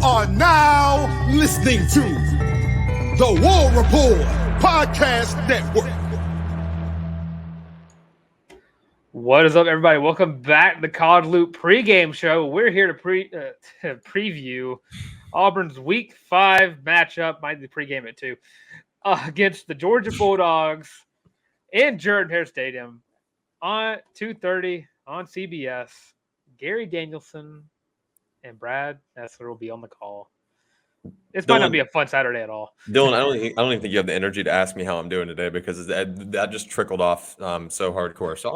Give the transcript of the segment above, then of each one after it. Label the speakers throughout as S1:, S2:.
S1: are now listening to the War Report Podcast Network.
S2: What is up, everybody? Welcome back to the College Loop Pregame Show. We're here to preview Auburn's Week 5 matchup, might be pregame it too, against the Georgia Bulldogs in Jordan-Hare Stadium on 2:30 on CBS. Gary Danielson and Brad Nessler will be on the call. This might not be a fun Saturday at all.
S3: Dylan, I don't even think you have the energy to ask me how I'm doing today because that just trickled off so hardcore. So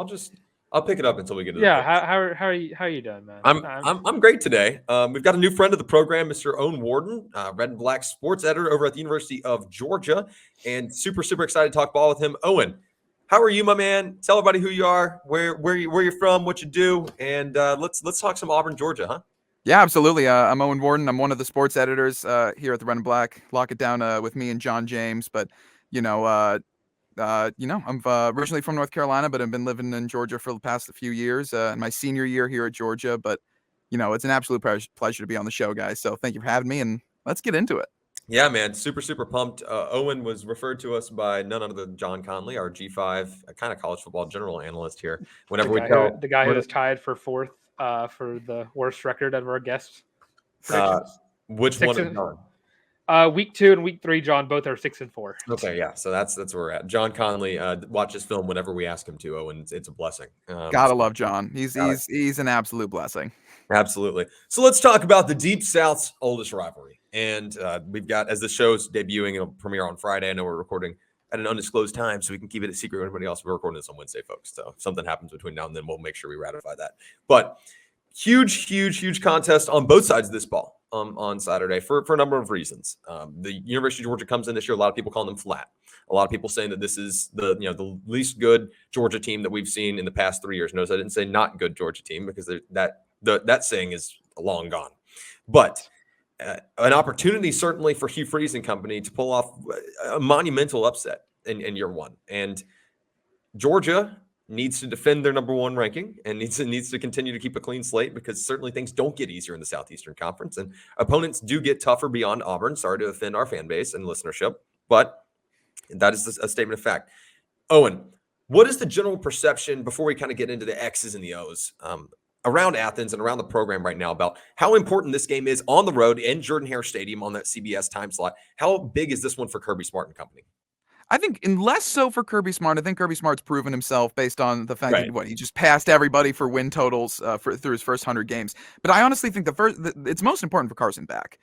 S3: I'll pick it up until we get to
S2: the how are you doing, man?
S3: I'm great today. We've got a new friend of the program, Mr. Owen Warden, Red and Black sports editor over at the University of Georgia, and super excited to talk ball with him. Owen, how are you, my man? Tell everybody who you are, where you're from, what you do, and let's talk some Auburn, Georgia, huh?
S4: Yeah, absolutely. I'm Owen Warden. I'm one of the sports editors here at the Red and Black. Lock it down with me and John James. But I'm originally from North Carolina, but I've been living in Georgia for the past few years. In my senior year here at Georgia, but it's an absolute pleasure to be on the show, guys. So thank you for having me, and let's get into it.
S3: Yeah, man, super pumped. Owen was referred to us by none other than John Conley, our G5 kind of college football general analyst here. Whenever
S2: the guy who was tied for fourth. For the worst record of our guests.
S3: Which one is John?
S2: Week 2 and week 3, John, both are 6-4.
S3: Okay, yeah, so that's where we're at. John Conley watches film whenever we ask him to. Owen, it's a blessing.
S4: Gotta love John. He's an absolute blessing.
S3: Absolutely. So let's talk about the Deep South's oldest rivalry, and we've got, as the show's debuting, it'll premiere on Friday. I know we're recording at an undisclosed time, so we can keep it a secret with everybody else. We're recording this on Wednesday, folks. So if something happens between now and then, we'll make sure we ratify that. But huge contest on both sides of this ball on Saturday for a number of reasons. The University of Georgia comes in this year. A lot of people calling them flat. A lot of people saying that this is the least good Georgia team that we've seen in the past 3 years. Notice I didn't say not good Georgia team because that saying is long gone. But an opportunity certainly for Hugh Freeze and company to pull off a monumental upset in year one. And Georgia needs to defend their number one ranking and needs to continue to keep a clean slate because certainly things don't get easier in the Southeastern Conference and opponents do get tougher beyond Auburn. Sorry to offend our fan base and listenership, but that is a statement of fact. Owen, what is the general perception before we kind of get into the X's and the O's around Athens and around the program right now about how important this game is on the road in Jordan-Hare Stadium on that CBS time slot? How big is this one for Kirby Smart and company?
S4: I think, and less so for Kirby Smart. I think Kirby Smart's proven himself based on the fact that he just passed everybody for win totals through his first 100 games. But I honestly think it's most important for Carson Beck.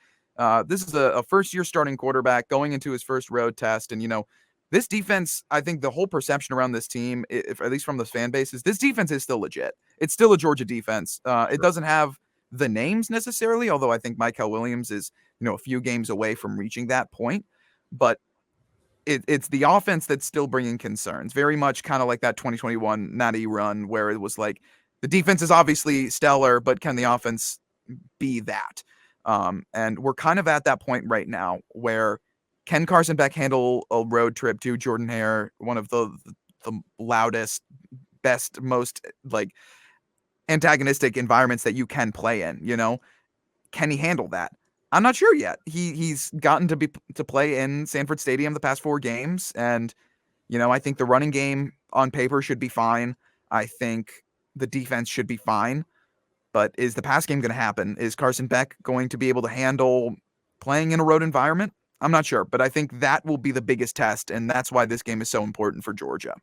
S4: This is a first-year starting quarterback going into his first road test, and this defense, I think the whole perception around this team, if, at least from the fan bases, this defense is still legit. It's still a Georgia defense. It doesn't have the names necessarily, although I think Michael Williams is, a few games away from reaching that point. But it's the offense that's still bringing concerns. Very much kind of like that 2021 Natty run where it was like the defense is obviously stellar, but can the offense be that? And we're kind of at that point right now where can Carson Beck handle a road trip to Jordan-Hare, one of the loudest, best, most antagonistic environments that you can play in? Can he handle that? I'm not sure yet. He's gotten to play in Sanford Stadium the past 4 games, and I think the running game on paper should be fine. I think the defense should be fine, but is the pass game going to happen? Is Carson Beck going to be able to handle playing in a road environment? I'm not sure, but I think that will be the biggest test, and that's why this game is so important for Georgia.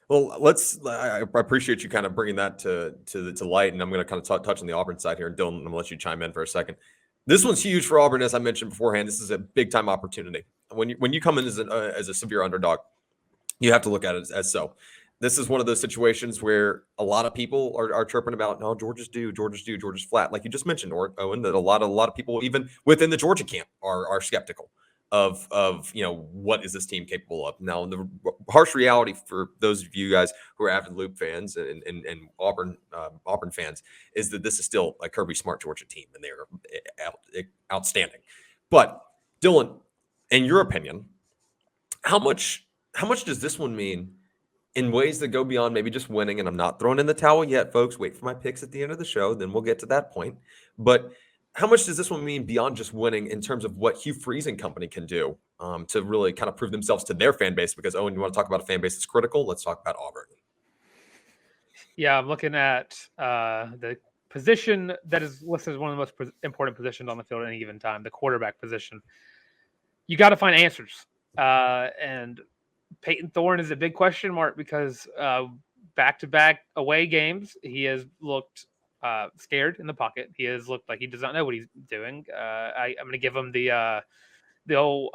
S3: Well, I appreciate you kind of bringing that to light, and I'm going to kind of touch on the Auburn side here. And Dylan, I'm going to let you chime in for a second. This one's huge for Auburn, as I mentioned beforehand. This is a big-time opportunity. When you come in as a severe underdog, you have to look at it as so. This is one of those situations where a lot of people are chirping about, no, Georgia's due, Georgia's flat. Like you just mentioned, Owen, that a lot of people, even within the Georgia camp, are skeptical of what is this team capable of. Now, the harsh reality for those of you guys who are avid Loop fans and Auburn fans is that this is still a Kirby Smart Georgia team, and they're outstanding. But Dylan, in your opinion, how much does this one mean in ways that go beyond maybe just winning? And I'm not throwing in the towel yet, folks. Wait for my picks at the end of the show, then we'll get to that point. But how much does this one mean beyond just winning in terms of what Hugh Freeze and company can do to really kind of prove themselves to their fan base? Because, Owen, you want to talk about a fan base that's critical? Let's talk about Auburn.
S2: Yeah, I'm looking at the position that is listed as one of the most important positions on the field at any given time, the quarterback position. You got to find answers. And Payton Thorne is a big question mark because back-to-back away games, he has looked scared in the pocket. He has looked like he does not know what he's doing. I'm going to give him the old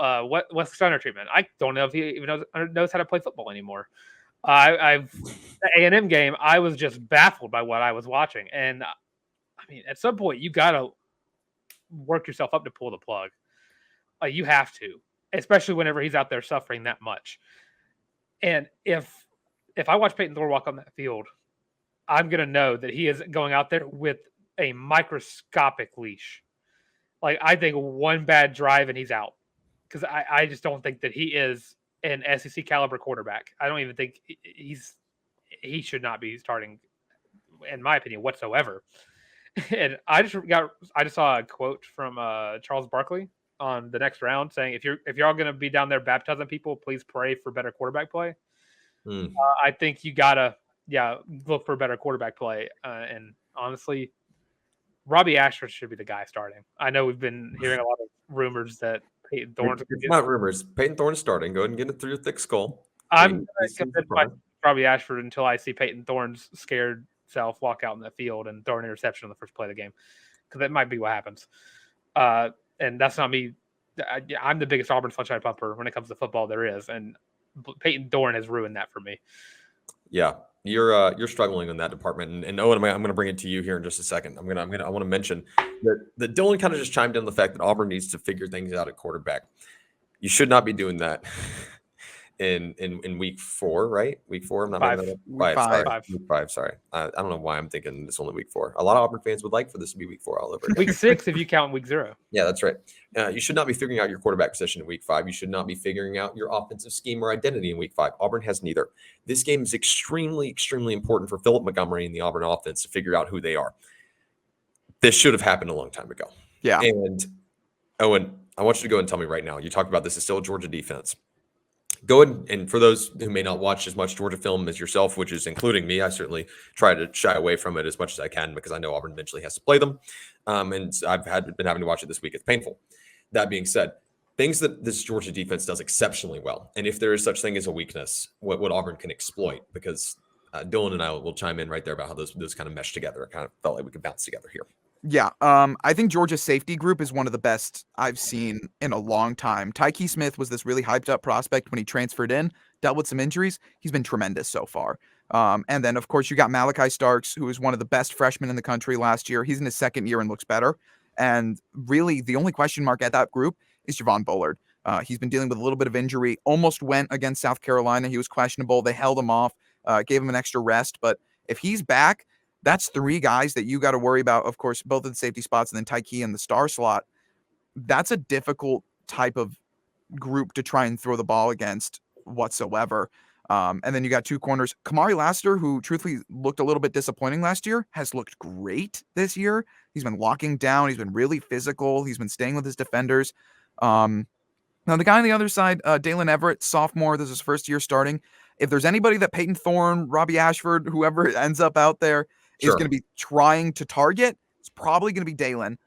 S2: West Steiner treatment. I don't know if he even knows how to play football anymore. The A&M game, I was just baffled by what I was watching. And, I mean, at some point, you got to work yourself up to pull the plug. You have to, especially whenever he's out there suffering that much. And if I watch Payton Thorne walk on that field, I'm going to know that he is going out there with a microscopic leash. Like, I think one bad drive and he's out. Because I just don't think that he is an SEC caliber quarterback. I don't even think he should not be starting, in my opinion, whatsoever. And I just saw a quote from Charles Barkley on the next round saying, if you're all going to be down there baptizing people, please pray for better quarterback play. I think you gotta look for better quarterback play. And honestly, Robby Ashford should be the guy starting. I know we've been hearing a lot of rumors that Payton Thorne's
S3: it's not rumors. Payton Thorne is starting. Go ahead and get it through your thick skull.
S2: I'm convinced by Robby Ashford until I see Payton Thorne's scared self walk out in the field and throw an interception on the first play of the game, because that might be what happens. And that's not me. I'm the biggest Auburn sunshine pumper when it comes to football there is, and Payton Thorne has ruined that for me.
S3: Yeah, you're struggling in that department, and Owen, I'm going to bring it to you here in just a second. I want to mention that Dylan kind of just chimed in on the fact that Auburn needs to figure things out at quarterback. You should not be doing that in week 4, right? Week 4. I'm not
S2: Five.
S3: Week 5. Sorry, I don't know why I'm thinking it's only week 4. A lot of Auburn fans would like for this to be week 4 all over.
S2: Week 6 if you count week 0.
S3: Yeah, that's right. You should not be figuring out your quarterback position in week 5. You should not be figuring out your offensive scheme or identity in week 5. Auburn has neither. This game is extremely, extremely important for Philip Montgomery and the Auburn offense to figure out who they are. This should have happened a long time ago.
S4: Yeah.
S3: And Owen, I want you to go and tell me right now. You talked about this is still a Georgia defense. Go ahead, and for those who may not watch as much Georgia film as yourself, which is including me, I certainly try to shy away from it as much as I can because I know Auburn eventually has to play them. And I've been having to watch it this week. It's painful. That being said, things that this Georgia defense does exceptionally well, and if there is such thing as a weakness, what Auburn can exploit, because Dylan and I will chime in right there about how those kind of mesh together. I kind of felt like we could bounce together here.
S4: Yeah, I think Georgia's safety group is one of the best I've seen in a long time. Tyke Smith was this really hyped up prospect when he transferred in, dealt with some injuries. He's been tremendous so far. And then, of course, you got Malachi Starks, who was one of the best freshmen in the country last year. He's in his second year and looks better. And really, the only question mark at that group is Javon Bullard. He's been dealing with a little bit of injury, almost went against South Carolina. He was questionable. They held him off, gave him an extra rest. But if he's back, that's 3 guys that you got to worry about, of course, both of the safety spots and then Tyke in the star slot. That's a difficult type of group to try and throw the ball against whatsoever. And then you got 2 corners. Kamari Lassiter, who truthfully looked a little bit disappointing last year, has looked great this year. He's been locking down. He's been really physical. He's been staying with his defenders. Now, the guy on the other side, Dalen Everett, sophomore, this is his first year starting. If there's anybody that Payton Thorne, Robby Ashford, whoever ends up out there, is going to be trying to target, it's probably going to be Dalen,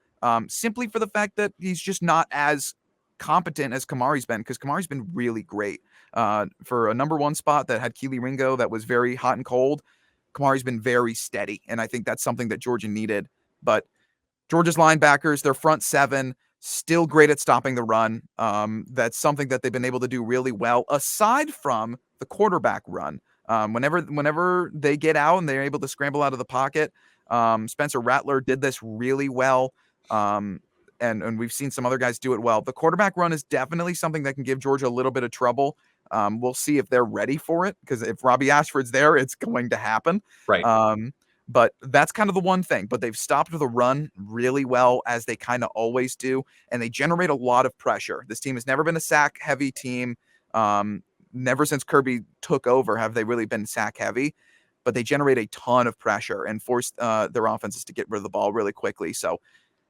S4: simply for the fact that he's just not as competent as Kamari's been, because Kamari's been really great. For a number 1 spot that had Keely Ringo that was very hot and cold, Kamari's been very steady, and I think that's something that Georgia needed. But Georgia's linebackers, their front 7, still great at stopping the run. That's something that they've been able to do really well, aside from the quarterback run. Whenever they get out and they're able to scramble out of the pocket, Spencer Rattler did this really well. And we've seen some other guys do it well. The quarterback run is definitely something that can give Georgia a little bit of trouble. We'll see if they're ready for it, because if Robby Ashford's there, it's going to happen.
S3: Right.
S4: But that's kind of the one thing. But they've stopped the run really well, as they kind of always do, and they generate a lot of pressure. This team has never been a sack-heavy team. Never since Kirby took over have they really been sack-heavy, but they generate a ton of pressure and force their offenses to get rid of the ball really quickly. So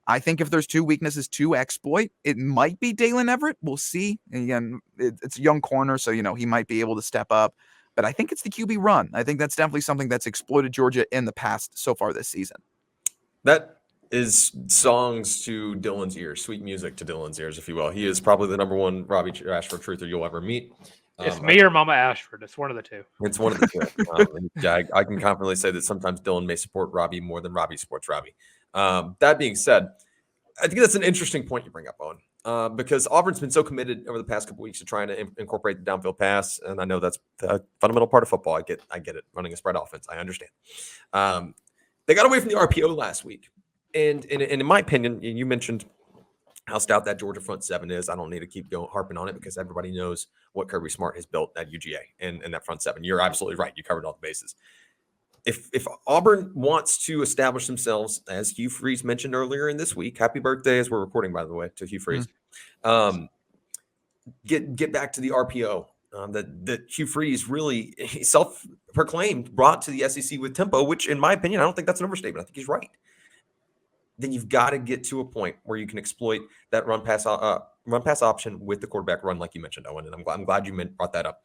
S4: I think if there's two weaknesses to exploit, it might be Dalen Everett. We'll see. And again, it's a young corner, so he might be able to step up. But I think it's the QB run. I think that's definitely something that's exploited Georgia in the past so far this season.
S3: That is songs to Dylan's ears, sweet music to Dylan's ears, if you will. He is probably the number one Robby Ashford truther you'll ever meet.
S2: It's me or Mama Ashford. It's one of the two.
S3: It's one of the two. I can confidently say that sometimes Dylan may support Robby more than Robby supports Robby. That being said, I think that's an interesting point you bring up, Owen, because Auburn's been so committed over the past couple weeks to trying to incorporate the downfield pass, and I know that's a fundamental part of football. I get it. Running a spread offense, I understand. They got away from the RPO last week, and in my opinion, you mentioned how stout that Georgia front seven is. I don't need to keep harping on it because everybody knows what Kirby Smart has built at UGA and that front seven. You're absolutely right. You covered all the bases. If Auburn wants to establish themselves, as Hugh Freeze mentioned earlier in this week, happy birthday as we're recording, by the way, to Hugh Freeze. Get back to the RPO that Hugh Freeze really self-proclaimed brought to the SEC with tempo, which in my opinion, I don't think that's an overstatement. I think he's right. Then you've got to get to a point where you can exploit that run pass option with the quarterback run, like you mentioned, Owen. And I'm glad you brought that up.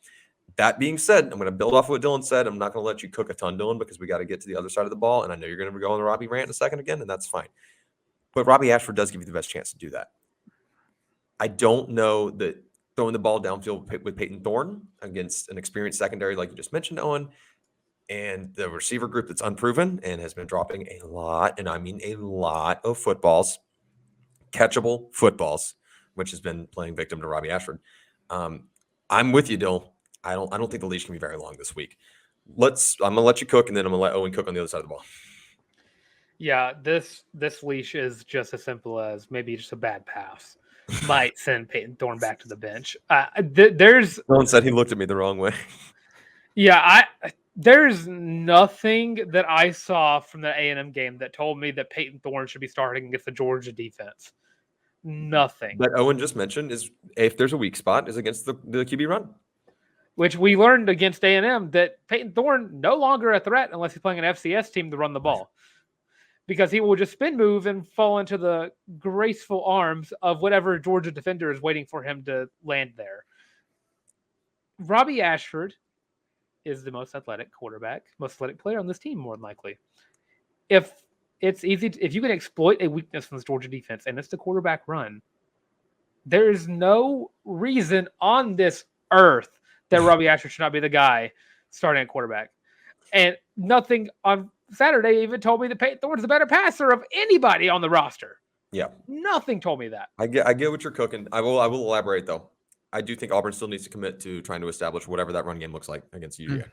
S3: That being said, I'm going to build off what Dylan said. I'm not going to let you cook a ton, Dylan, because we got to get to the other side of the ball. And I know you're going to go on the Robby rant in a second again, and that's fine. But Robby Ashford does give you the best chance to do that. I don't know that throwing the ball downfield with Payton Thorne against an experienced secondary, like you just mentioned, Owen, and the receiver group that's unproven and has been dropping a lot, and I mean a lot of footballs, catchable footballs, which has been playing victim to Robby Ashford. I'm with you, Dill. I don't think the leash can be very long this week. I'm gonna let you cook, and then I'm gonna let Owen cook on the other side of the ball.
S2: Yeah, this leash is just as simple as maybe just a bad pass might send Payton Thorne back to the bench.
S3: Dylan said he looked at me the wrong way.
S2: Yeah, there's nothing that I saw from the A&M game that told me that Payton Thorne should be starting against the Georgia defense. Nothing.
S3: But Owen just mentioned is if there's a weak spot is against the QB run.
S2: Which we learned against A&M that Payton Thorne no longer a threat unless he's playing an FCS team to run the ball. Because he will just spin move and fall into the graceful arms of whatever Georgia defender is waiting for him to land there. Robby Ashford is the most athletic player on this team, more than likely. If you can exploit a weakness from this Georgia defense, and it's the quarterback run, there is no reason on this earth that Robby Ashford should not be the guy starting at quarterback. And nothing on Saturday even told me that Payton Thorne's the better passer of anybody on the roster.
S3: Yeah.
S2: Nothing told me that.
S3: I get what you're cooking. I will elaborate, though. I do think Auburn still needs to commit to trying to establish whatever that run game looks like against UGA.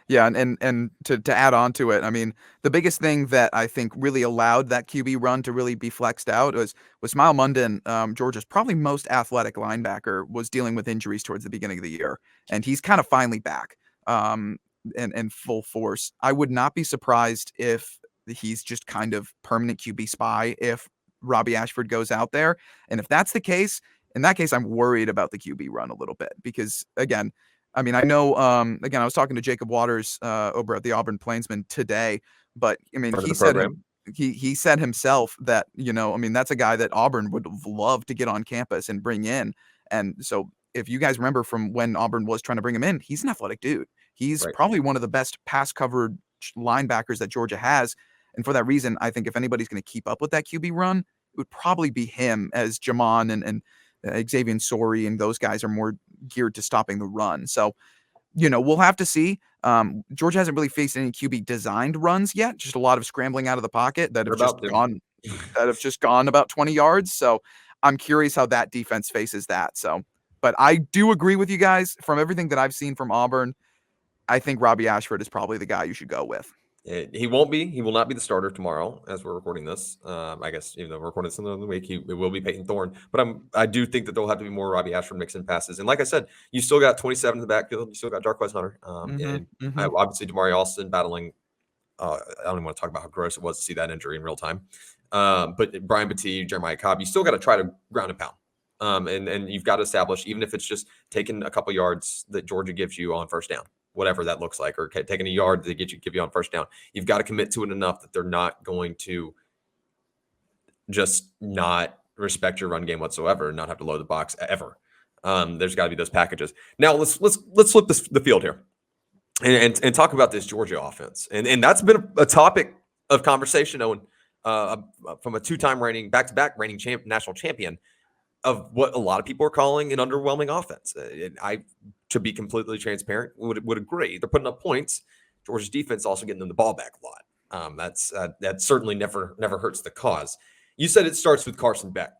S4: Yeah, and to add on to it, I mean, the biggest thing that I think really allowed that QB run to really be flexed out was Smile Munden, Georgia's probably most athletic linebacker, was dealing with injuries towards the beginning of the year, and he's kind of finally back in full force. I would not be surprised if he's just kind of permanent QB spy if Robby Ashford goes out there, and if that's the case, in that case, I'm worried about the QB run a little bit because, again, I mean, I know, again, I was talking to Jacob Waters over at the Auburn Plainsman today, but I mean, he said himself that, I mean, that's a guy that Auburn would love to get on campus and bring in. And so if you guys remember from when Auburn was trying to bring him in, he's an athletic dude. He's probably one of the best pass covered linebackers that Georgia has. And for that reason, I think if anybody's going to keep up with that QB run, it would probably be him, as Jamon and Xavier Sori and those guys are more geared to stopping the run. So, we'll have to see. Georgia hasn't really faced any QB designed runs yet. Just a lot of scrambling out of the pocket that have just gone about 20 yards. So I'm curious how that defense faces that. So, but I do agree with you guys from everything that I've seen from Auburn. I think Robby Ashford is probably the guy you should go with.
S3: He will not be the starter tomorrow as we're recording this. I guess, even though we're recording this in the week, it will be Payton Thorne. But I do think that there'll have to be more Robby Ashford mixing passes. And like I said, you still got 27 in the backfield. You still got Darqueze Hunter. Obviously, Damari Alston battling. I don't even want to talk about how gross it was to see that injury in real time. But Brian Battie, Jeremiah Cobb, you still got to try to ground and pound. And you've got to establish, even if it's just taking a couple yards that Georgia gives you on first down, whatever that looks like, or taking a yard to give you on first down. You've got to commit to it enough that they're not going to just not respect your run game whatsoever, not have to load the box ever. There's got to be those packages. Now let's flip the field here and talk about this Georgia offense. And that's been a topic of conversation, Owen, from a two-time reigning, back-to-back reigning national champion, of what a lot of people are calling an underwhelming offense. I, to be completely transparent, would agree. They're putting up points. Georgia's defense also getting them the ball back a lot. That certainly never hurts the cause. You said it starts with Carson Beck.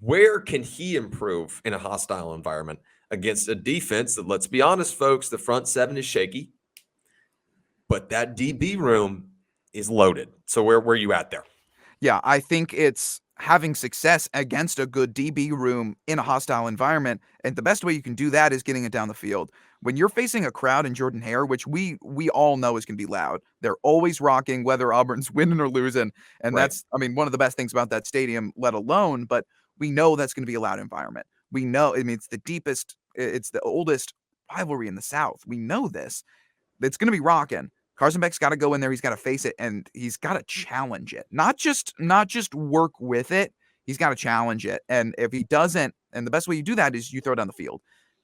S3: Where can he improve in a hostile environment against a defense that, let's be honest, folks, the front seven is shaky, but that DB room is loaded. So where are you at there?
S4: Yeah, I think it's having success against a good DB room in a hostile environment. And the best way you can do that is getting it down the field. When you're facing a crowd in Jordan-Hare, which we all know is going to be loud, they're always rocking, whether Auburn's winning or losing. And that's, I mean, one of the best things about that stadium, let alone, but we know that's going to be a loud environment. We know, I mean, it's the deepest, it's the oldest rivalry in the South. We know this. It's going to be rocking. Carson Beck's got to go in there. He's got to face it, and he's got to challenge it. Not just work with it. He's got to challenge it. And if he doesn't, and the best way you do that is you throw it down the field.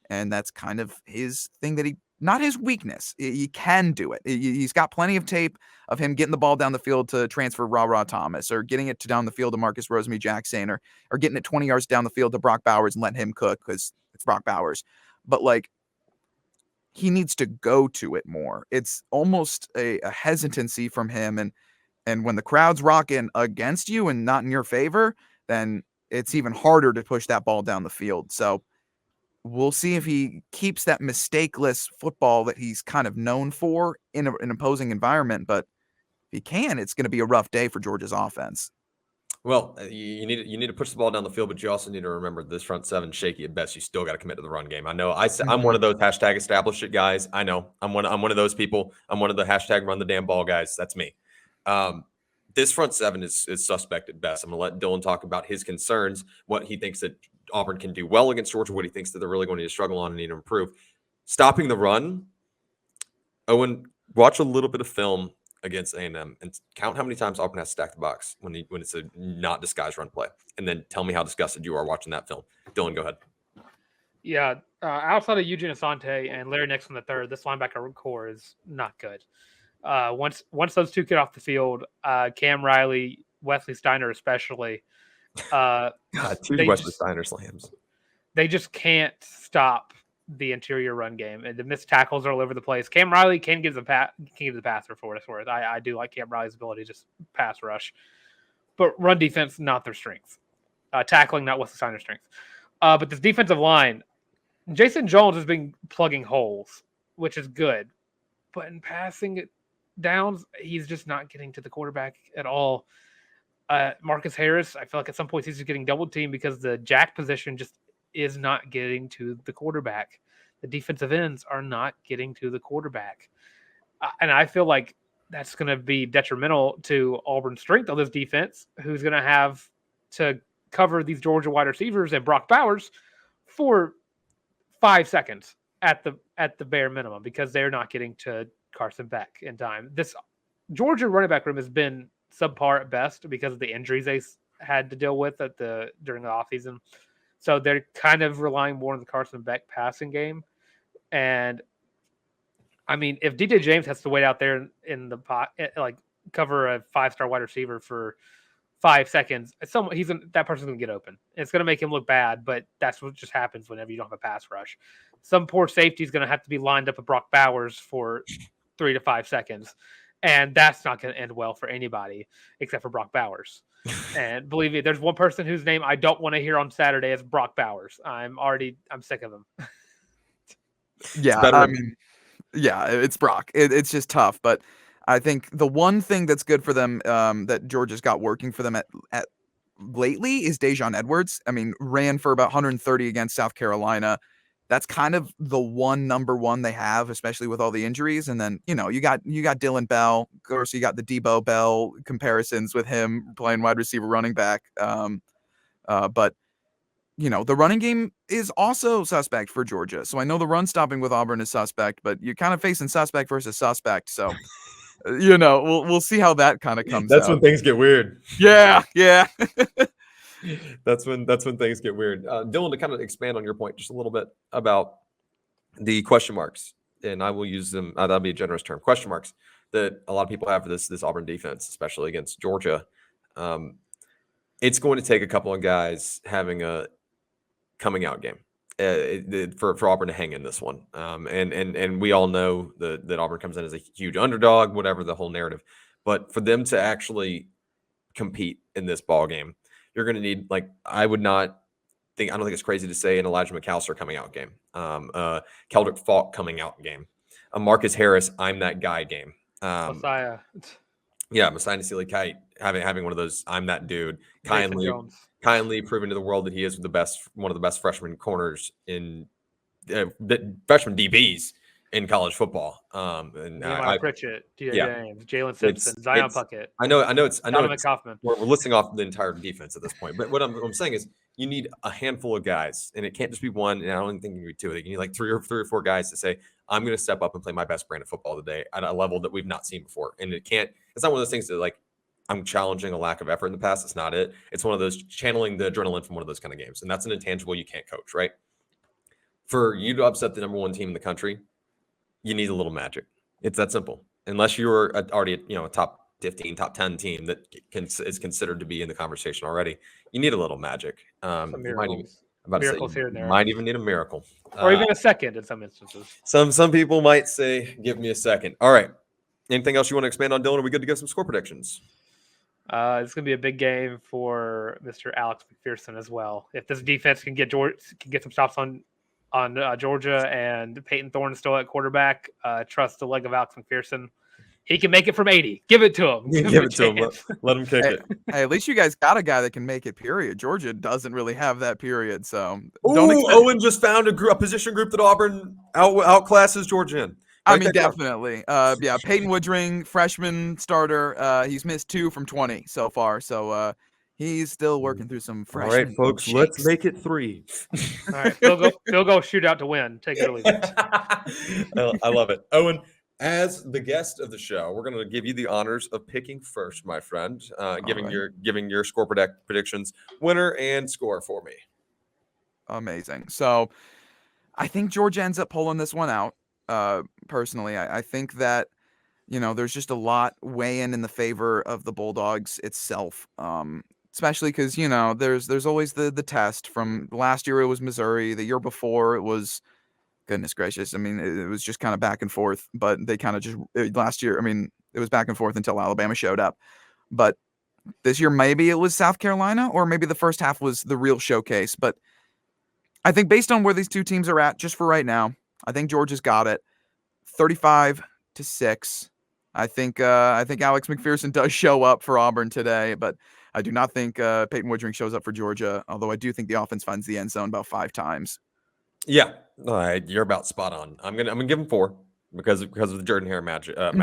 S4: And that's kind of his thing that not his weakness. He can do it. He's got plenty of tape of him getting the ball down the field to transfer Ra Thomas, or getting it to down the field to Marcus Rosemy-Jackson, or getting it 20 yards down the field to Brock Bowers and letting him cook because it's Brock Bowers. But like, he needs to go to it more. It's almost a hesitancy from him. And when the crowd's rocking against you and not in your favor, then it's even harder to push that ball down the field. So we'll see if he keeps that mistakeless football that he's kind of known for in an opposing environment. But if he can, it's going to be a rough day for Georgia's offense.
S3: Well, you need to push the ball down the field, but you also need to remember this front seven shaky at best. You still got to commit to the run game. I know I'm one of those hashtag establish it guys. I know I'm one of those people. I'm one of the hashtag run the damn ball guys. That's me. This front seven is suspect at best. I'm gonna let Dylan talk about his concerns, what he thinks that Auburn can do well against Georgia, what he thinks that they're really going to need to struggle on and need to improve. Stopping the run. Owen, watch a little bit of film against A&M and count how many times Auburn has stacked the box when it's a not disguised run play, and then tell me how disgusted you are watching that film. Dylan, go ahead.
S2: Yeah, outside of Eugene Asante and Larry Nixon III, this linebacker core is not good. Once those two get off the field, Cam Riley, Wesley Steiner especially,
S3: two Wesley Steiner slams.
S2: They just can't stop the interior run game, and the missed tackles are all over the place. Cam Riley can give the passer for what it's worth. I do like Cam Riley's ability to just pass rush, but run defense not their strength. Tackling not Wesley Steiner's strength. But this defensive line, Jason Jones has been plugging holes, which is good, but in passing downs, he's just not getting to the quarterback at all. Marcus Harris, I feel like at some points he's just getting double teamed because the jack position just is not getting to the quarterback. The defensive ends are not getting to the quarterback. And I feel like that's going to be detrimental to Auburn's strength on this defense, who's going to have to cover these Georgia wide receivers and Brock Bowers for 5 seconds at the bare minimum, because they're not getting to Carson Beck in time. This Georgia running back room has been subpar at best because of the injuries they had to deal with during the offseason. So they're kind of relying more on the Carson Beck passing game. And I mean, if DJ James has to wait out there in the pot, like cover a 5-star wide receiver for 5 seconds, that person's going to get open. It's going to make him look bad, but that's what just happens whenever you don't have a pass rush. Some poor safety is going to have to be lined up with Brock Bowers for 3 to 5 seconds. And that's not going to end well for anybody except for Brock Bowers. And believe me, there's one person whose name I don't want to hear on Saturday is Brock Bowers. I'm sick of him.
S4: Yeah, I mean, yeah, it's Brock. It's just tough. But I think the one thing that's good for them that Georgia's got working for them at lately is Dejon Edwards. I mean, ran for about 130 against South Carolina. That's kind of the number one they have, especially with all the injuries. And then, you got Dylan Bell. Of course, you got the Debo Bell comparisons with him playing wide receiver, running back. But, the running game is also suspect for Georgia. So I know the run stopping with Auburn is suspect, but you're kind of facing suspect versus suspect. So we'll see how that kind of comes
S3: That's
S4: out.
S3: when things get weird.
S4: Yeah.
S3: That's when things get weird. Dylan, to kind of expand on your point just a little bit about the question marks, and I will use them. That'll be a generous term. Question marks that a lot of people have for this Auburn defense, especially against Georgia. It's going to take a couple of guys having a coming out game for Auburn to hang in this one. And we all know that Auburn comes in as a huge underdog, whatever the whole narrative. But for them to actually compete in this ball game, you're going to need, I don't think it's crazy to say an Elijah McAllister coming out game, Keldrick Falk coming out game, a Marcus Harris, I'm that guy game.
S2: Messiah.
S3: Yeah, Messiah Nasili Kite having one of those I'm that dude. Kindly proven to the world that he is one of the best freshman corners in freshman DBs in college football. And
S2: Pritchett, James, Jalen Simpson, Zion Puckett.
S3: I know.
S2: Kaufman.
S3: We're listing off the entire defense at this point, but what I'm saying is you need a handful of guys, and it can't just be one. And I don't think you need two. You need like three or four guys to say, I'm going to step up and play my best brand of football today at a level that we've not seen before. And it's not one of those things that I'm challenging a lack of effort in the past. It's not it. It's one of those channeling the adrenaline from one of those kind of games. And that's an intangible you can't coach, right? For you to upset the number one team in the country, you need a little magic. It's that simple. Unless you're already a top 15, top 10 team that is considered to be in the conversation already, you need a little magic.
S2: Miracles here and there.
S3: Might even need a miracle.
S2: Or even a second in some instances.
S3: Some people might say, give me a second. All right. Anything else you want to expand on, Dylan? Are we good to give some score predictions?
S2: It's going to be a big game for Mr. Alex McPherson as well. If this defense can get some stops on Georgia and Payton Thorne still at quarterback, trust the leg of Alex McPherson. He can make it from 80. Give it to him.
S3: Give it to him. Let him kick it.
S4: Hey, at least you guys got a guy that can make it, period. Georgia doesn't really have that period. So
S3: Owen just found a position group that Auburn outclasses Georgia in.
S4: Definitely. Peyton Woodring, freshman starter. He's missed 2 from 20 so far. So he's still working through some freshman.
S3: All right, folks, let's make it 3.
S2: All right, they'll go shoot out to win. Take it or leave it.
S3: I love it. Owen, as the guest of the show, we're going to give you the honors of picking first, my friend, giving your score predictions, winner and score for me.
S4: Amazing. So I think Georgia ends up pulling this one out. Personally, I think that, there's just a lot weighing in the favor of the Bulldogs itself. Especially because, there's always the test from last year. It was Missouri. The year before it was, goodness gracious. It was just kind of back and forth, but they kind of just last year. It was back and forth until Alabama showed up. But this year, maybe it was South Carolina, or maybe the first half was the real showcase. But I think based on where these two teams are at, just for right now, I think Georgia's got it 35-6. I think Alex McPherson does show up for Auburn today, but I do not think Peyton Woodring shows up for Georgia, although I do think the offense finds the end zone about 5 times.
S3: Yeah, you're about spot on. I'm gonna give him 4 because of the Jordan-Hare magic. I'm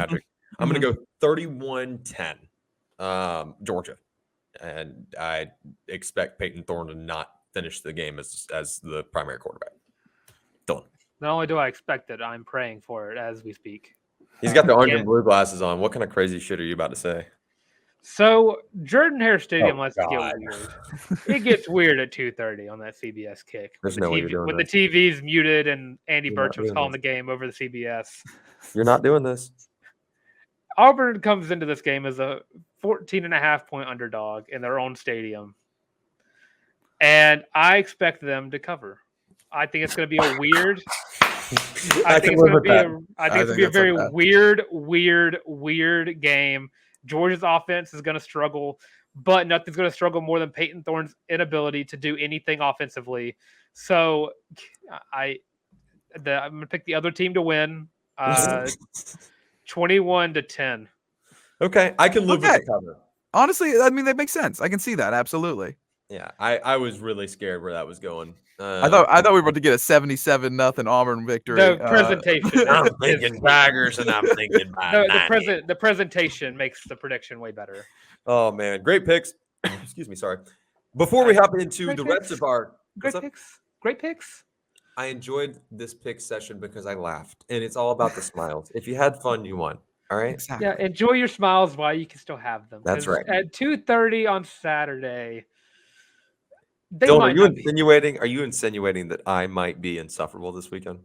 S3: gonna go 31-10, Georgia, and I expect Payton Thorne to not finish the game as the primary quarterback. Dylan.
S2: Not only do I expect it, I'm praying for it as we speak.
S3: He's got the orange and blue glasses on. What kind of crazy shit are you about to say?
S2: So Jordan-Hare Stadium lets it get weird. It gets weird at 2:30 on that CBS kick.
S3: There's no way you're doing
S2: when
S3: this.
S2: the TV's muted and Andy Burcham's calling the game over the CBS.
S3: You're not doing this.
S2: Auburn comes into this game as a 14.5-point underdog in their own stadium. And I expect them to cover. I think it's going to be a weird. I think it's going to be a very weird game. Georgia's offense is going to struggle, but nothing's going to struggle more than Payton Thorne's inability to do anything offensively. So I'm going to pick the other team to win, 21-10.
S3: Okay, I can live with the cover.
S4: Honestly, that makes sense. I can see that, absolutely.
S3: Yeah, I was really scared where that was going.
S4: I thought we were about to get a 77-0 Auburn victory.
S2: The presentation.
S3: I'm thinking Tigers, and I'm thinking
S2: the presentation makes the prediction way better.
S3: Oh man, great picks. Excuse me, sorry. Before we hop into the rest of our
S2: great picks.
S3: I enjoyed this pick session because I laughed, and it's all about the smiles. If you had fun, you won. All right.
S4: Exactly.
S2: Yeah, enjoy your smiles while you can still have them.
S3: That's
S2: 'Cause
S3: right.
S2: At 2:30 on Saturday, they
S3: Dylan,
S2: might not be.
S3: are you insinuating that I might be insufferable this weekend?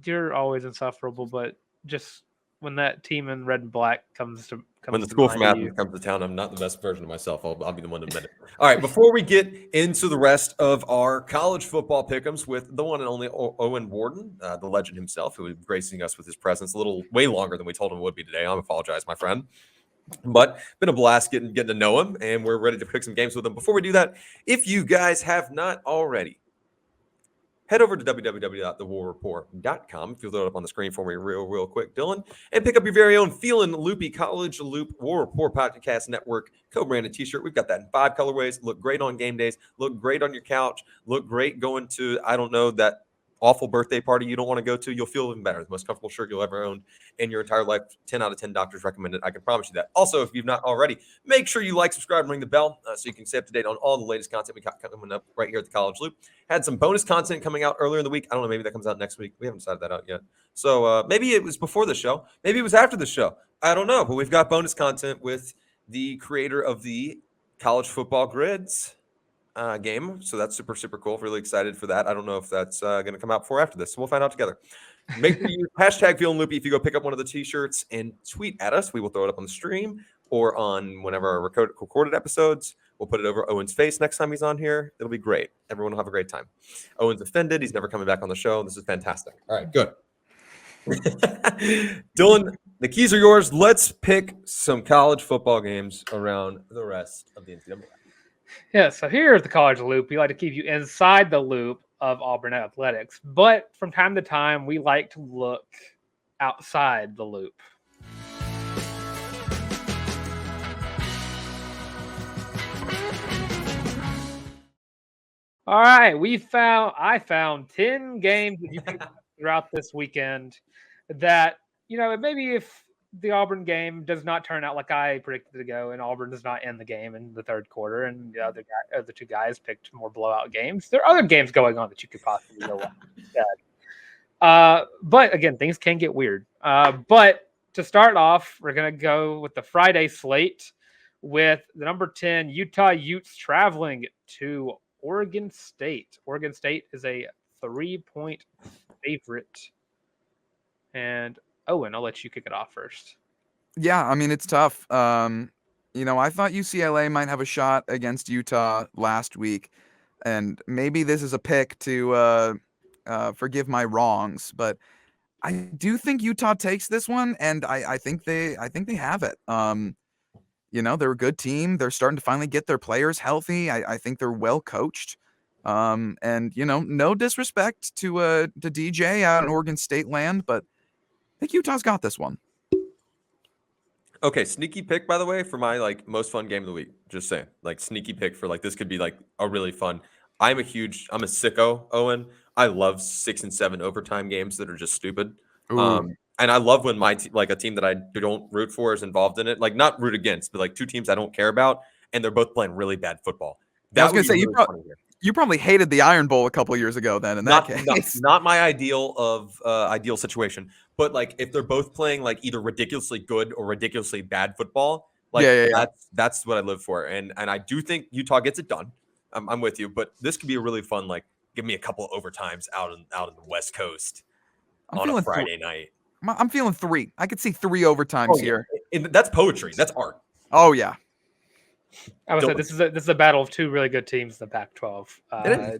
S2: You're always insufferable, but just when that team in red and black comes to
S3: When the school
S2: mind
S3: from
S2: to
S3: Athens
S2: you.
S3: comes to town, I'm not the best version of myself. I'll be the one to admit it. All right, before we get into the rest of our college football pick'ems with the one and only Owen Warden, the legend himself, who is gracing us with his presence way longer than we told him it would be today. I apologize, my friend. But been a blast getting to know him, and we're ready to pick some games with him. Before we do that, if you guys have not already, head over to www.thewarreport.com. If you'll throw it up on the screen for me real quick, Dylan, and pick up your very own Feelin' Loopy College Loop War Report Podcast Network co-branded t-shirt. We've got that in 5 colorways. Look great on game days. Look great on your couch. Look great going to, I don't know, that awful birthday party you don't want to go to. You'll feel even better. The most comfortable shirt you'll ever own in your entire life. 10 out of 10 doctors recommend it. I can promise you that. Also, if you've not already, make sure you like, subscribe, and ring the bell so you can stay up to date on all the latest content we got coming up right here at the College Loop. Had some bonus content coming out earlier in the week. I don't know, maybe that comes out next week. We haven't decided that out yet. So maybe it was before the show. Maybe it was after the show. I don't know, but we've got bonus content with the creator of the College Football Grids game. So that's super cool. Really excited for that. I don't know if that's going to come out before or after this. So we'll find out together. Make sure you use hashtag Feelin' Loopy if you go pick up one of the t-shirts and tweet at us. We will throw it up on the stream or on whenever our recorded episodes. We'll put it over Owen's face next time he's on here. It'll be great. Everyone will have a great time. Owen's offended. He's never coming back on the show. This is fantastic. All right, good. Dylan, the keys are yours. Let's pick some college football games around the rest of the NCAA.
S2: Yeah, so here at the College Loop, we like to keep you inside the loop of Auburn athletics. But from time to time, we like to look outside the loop. All right, I found 10 games that you can throughout this weekend that, maybe if the Auburn game does not turn out like I predicted to go, and Auburn does not end the game in the third quarter, and the other two guys picked more blowout games, there are other games going on that you could possibly go watch instead. But again, things can get weird. But to start off, we're going to go with the Friday slate with the number 10 Utah Utes traveling to Oregon State. Oregon State is a 3-point favorite. And Owen, I'll let you kick it off first.
S4: Yeah, I mean, it's tough. I thought UCLA might have a shot against Utah last week, and maybe this is a pick to forgive my wrongs, but I do think Utah takes this one, and I think they have it. They're a good team. They're starting to finally get their players healthy. I think they're well coached. And no disrespect to DJ out in Oregon State land, but I think Utah's got this one.
S3: Okay, sneaky pick, by the way, for my most fun game of the week. Just saying, sneaky pick for this could be a really fun. I'm a sicko, Owen. I love 6 and 7 overtime games that are just stupid. And I love when my a team that I don't root for is involved in it. Not root against, but two teams I don't care about, and they're both playing really bad football.
S4: I was gonna say you probably hated the Iron Bowl a couple of years ago. Then in that case,
S3: not my ideal situation. But if they're both playing either ridiculously good or ridiculously bad football, that's what I live for. And I do think Utah gets it done. I'm with you, but this could be a really fun give me a couple of overtimes out in the West Coast on a Friday night.
S4: I'm feeling 3. I could see 3 overtimes here.
S3: That's poetry. That's art.
S4: Oh yeah.
S2: I would say this is a battle of two really good teams in the Pac-12.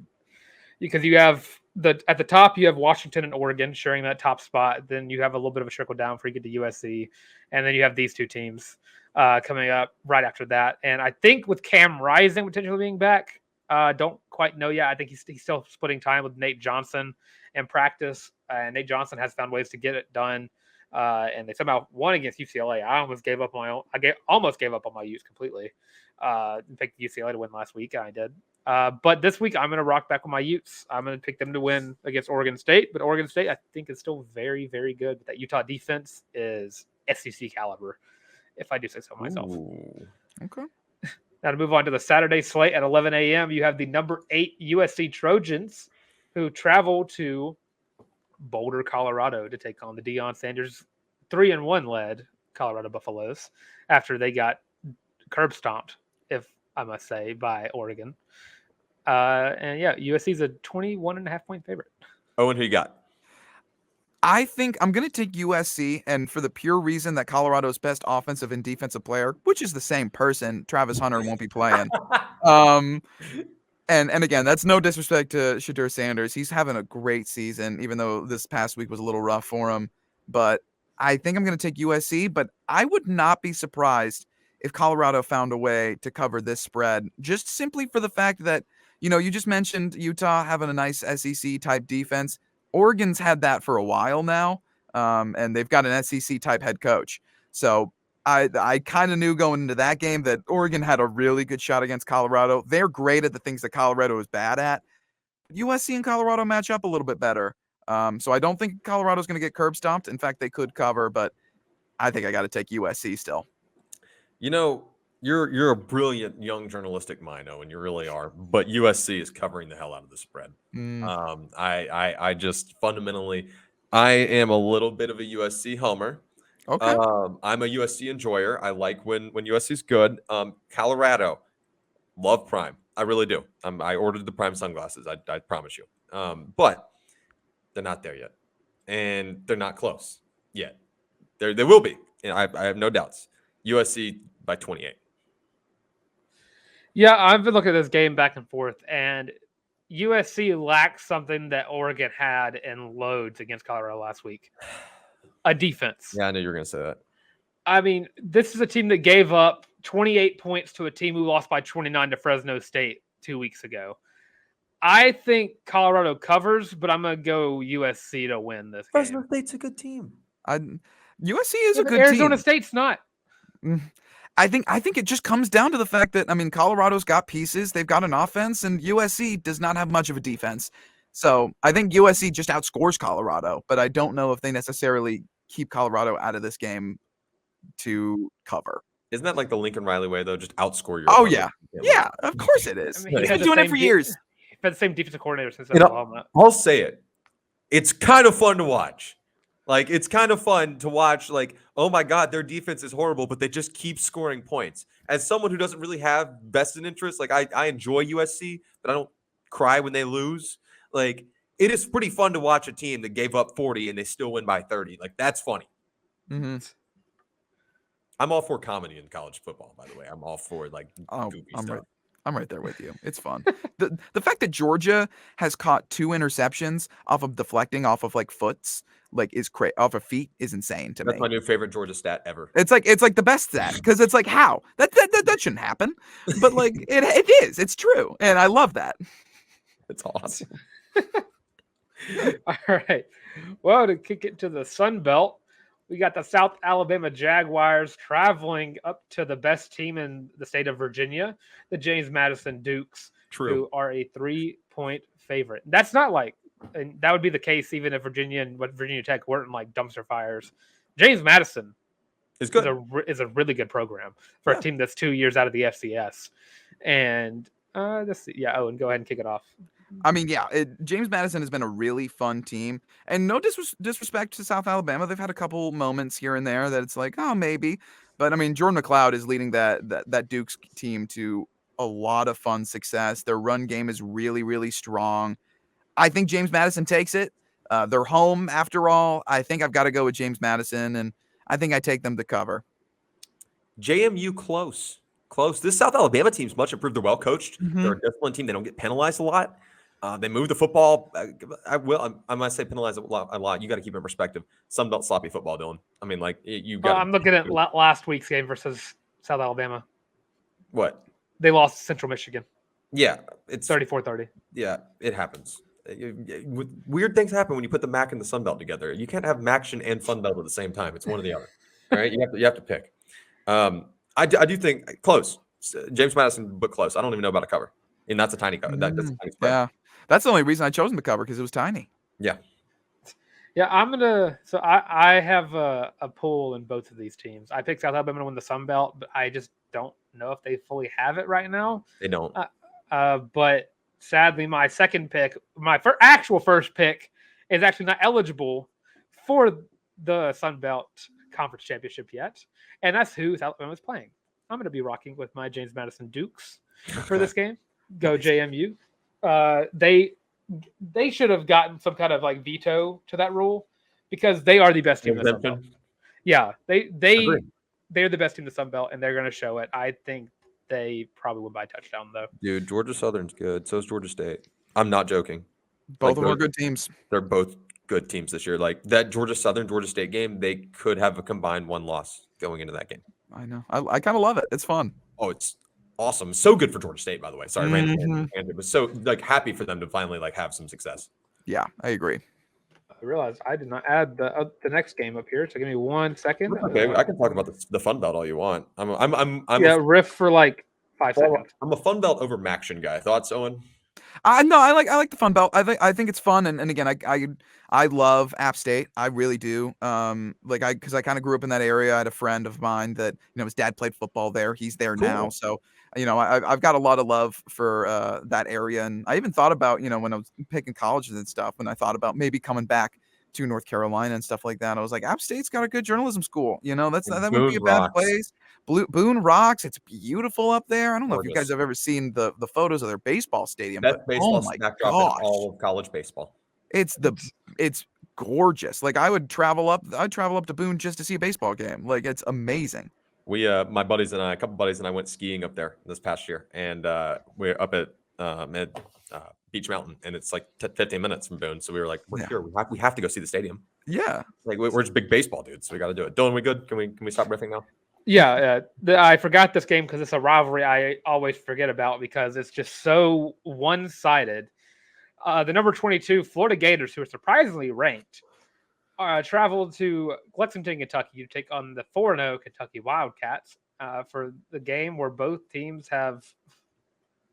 S2: Because you have at the top you have Washington and Oregon sharing that top spot. Then you have a little bit of a trickle down before you get to USC, and then you have these two teams coming up right after that. And I think with Cam Rising potentially being back, don't quite know yet. I think he's still splitting time with Nate Johnson in practice. And Nate Johnson has found ways to get it done. And they somehow won against UCLA. I almost gave up on my Utes completely. Picked UCLA to win last week. I did. But this week I'm going to rock back with my Utes. I'm going to pick them to win against Oregon State. But Oregon State, I think, is still very, very good. But that Utah defense is SEC caliber, if I do say so myself.
S4: Ooh. Okay.
S2: Now to move on to the Saturday slate at 11 a.m., you have the number 8 USC Trojans who travel to Boulder, Colorado to take on the Deion Sanders 3-1 led Colorado Buffaloes after they got curb stomped, if I must say, by Oregon. And yeah, USC is a 21.5 point favorite.
S3: Owen, who you got?
S4: I think I'm going to take USC, and for the pure reason that Colorado's best offensive and defensive player, which is the same person, Travis Hunter, won't be playing. And again, that's no disrespect to Shedeur Sanders. He's having a great season, even though this past week was a little rough for him. But I think I'm going to take USC, but I would not be surprised if Colorado found a way to cover this spread, just simply for the fact that, you just mentioned Utah having a nice SEC-type defense. Oregon's had that for a while now, and they've got an SEC-type head coach. So I kind of knew going into that game that Oregon had a really good shot against Colorado. They're great at the things that Colorado is bad at. USC and Colorado match up a little bit better. So I don't think Colorado's going to get curb stomped. In fact, they could cover, but I think I got to take USC still.
S3: You're a brilliant young journalistic mind, Owen. You really are. But USC is covering the hell out of the spread. I just fundamentally, I am a little bit of a USC homer.
S4: Okay.
S3: I'm a USC enjoyer. I like when USC's good. Colorado, love Prime. I really do. I ordered the Prime sunglasses. I promise you. But they're not there yet, and they're not close yet. They will be. I have no doubts. USC by 28.
S2: Yeah, I've been looking at this game back and forth, and USC lacks something that Oregon had in loads against Colorado last week. A defense.
S3: Yeah, I knew you were going to say that.
S2: I mean, this is a team that gave up 28 points to a team who lost by 29 to Fresno State 2 weeks ago. I think Colorado covers, but I'm going to go USC to win this game.
S3: Fresno State's a good team.
S4: USC is a good team.
S2: Arizona State's not.
S4: I think it just comes down to the fact that, Colorado's got pieces. They've got an offense, and USC does not have much of a defense. So I think USC just outscores Colorado, but I don't know if they necessarily keep Colorado out of this game to cover.
S3: Isn't that like the Lincoln Riley way, though? Just outscore your
S4: Oh, yeah. Yeah, of course it is. He's been doing it for years.
S2: He's been the same defensive coordinator since Oklahoma.
S3: I'll say it. It's kind of fun to watch. It's kind of fun to watch, oh my God, their defense is horrible, but they just keep scoring points. As someone who doesn't really have vested interest, I enjoy USC, but I don't cry when they lose. It is pretty fun to watch a team that gave up 40 and they still win by 30. That's funny.
S4: Mm-hmm.
S3: I'm all for comedy in college football, by the way. I'm all for goofy stuff.
S4: I'm right there with you. It's fun. The fact that Georgia has caught 2 interceptions off of deflecting off of foots, is crazy. Off of feet is insane to me.
S3: That's my new favorite Georgia stat ever.
S4: It's like the best stat because it's how that shouldn't happen, but it is. It's true, and I love that.
S3: It's awesome.
S2: All right. Well, to kick it to the Sun Belt, we got the South Alabama Jaguars traveling up to the best team in the state of Virginia, the James Madison Dukes, who are a 3-point favorite. That's not and that would be the case even if Virginia and Virginia Tech weren't dumpster fires. James Madison is a really good program for a team that's 2 years out of the FCS. And let's see. Yeah, Owen, go ahead and kick it off.
S4: James Madison has been a really fun team, and no disrespect to South Alabama. They've had a couple moments here and there that it's maybe, but Jordan McLeod is leading that Dukes team to a lot of fun success. Their run game is really, really strong. I think James Madison takes it. They're home after all. I think I've got to go with James Madison, and I think I take them to cover.
S3: JMU close. This South Alabama team's much improved. They're well coached. Mm-hmm. They're a disciplined team. They don't get penalized a lot. They move the football. I must say penalize a lot. You got to keep it in perspective. Sun Belt sloppy football, Dylan. You got.
S2: I'm looking at last week's game versus South Alabama.
S3: What?
S2: They lost to Central Michigan.
S3: Yeah, it's
S2: 34-30.
S3: Yeah, it happens. Weird things happen when you put the MAC and the Sun Belt together. You can't have MACtion and Sun Belt at the same time. It's one or the other. All right, you have to pick. I do think close. James Madison, but close. I don't even know about a cover, and that's a tiny cover. That's a tiny spread.
S4: Yeah, that's the only reason I chose him to cover because it was tiny.
S3: Yeah.
S2: Yeah, I'm gonna. So I have a pool in both of these teams. I picked South Alabama to win the Sun Belt, but I just don't know if they fully have it right now.
S3: They don't.
S2: But sadly, my second pick, my actual first pick, is actually not eligible for the Sun Belt conference championship yet, and that's who South Alabama is playing. I'm going to be rocking with my James Madison Dukes for this game. Go JMU. They should have gotten some kind of like veto to that rule because they are the best team in the Sun Belt. Yeah, they're the best team in the Sun Belt, and they're going to show it. I think they probably win by a touchdown, though.
S3: Dude, Georgia Southern's good. So is Georgia State. I'm not joking.
S4: Both of them are good teams.
S3: They're both good teams this year. Like that Georgia Southern, Georgia State game, they could have a combined 1 loss going into that game.
S4: I know. I kind of love it. It's fun.
S3: Oh, it's awesome. So good for Georgia State, by the way. Sorry, Randy. It was so like happy for them to finally like have some success.
S4: Yeah, I agree.
S2: I realized I did not add the next game up here, so give me 1 second.
S3: Okay, I can talk about the Fun Belt all you want. I'm
S2: riff for like 5 seconds.
S3: I'm a Fun Belt over Maction guy. Thoughts, Owen?
S4: I like the Fun Belt. I think it's fun, and again, I love App State. I really do. Because I kind of grew up in that area. I had a friend of mine that his dad played football there. He's there now, so I've got a lot of love for that area, and I even thought about when I was picking colleges and stuff, when I thought about maybe coming back to North Carolina and stuff like that. I was like, App State's got a good journalism school. That would be a bad place. Boone rocks. It's beautiful up there. I don't know if you guys have ever seen the photos of their baseball stadium.
S3: Best baseball backdrop in all of college baseball.
S4: It's gorgeous. Like I'd travel up to Boone just to see a baseball game. Like it's amazing.
S3: We my buddies and I, a couple buddies and I went skiing up there this past year, and we're up at Beach Mountain, and it's like 15 minutes from Boone. So we were like, here. We have to go see the stadium.
S4: Yeah,
S3: like we're just big baseball dudes, so we got to do it. Dylan, we good? Can we stop riffing now?
S2: Yeah, I forgot this game because it's a rivalry I always forget about because it's just so one-sided. The number 22 Florida Gators, who are surprisingly ranked, traveled to Lexington, Kentucky to take on the 4-0 Kentucky Wildcats for the game where both teams have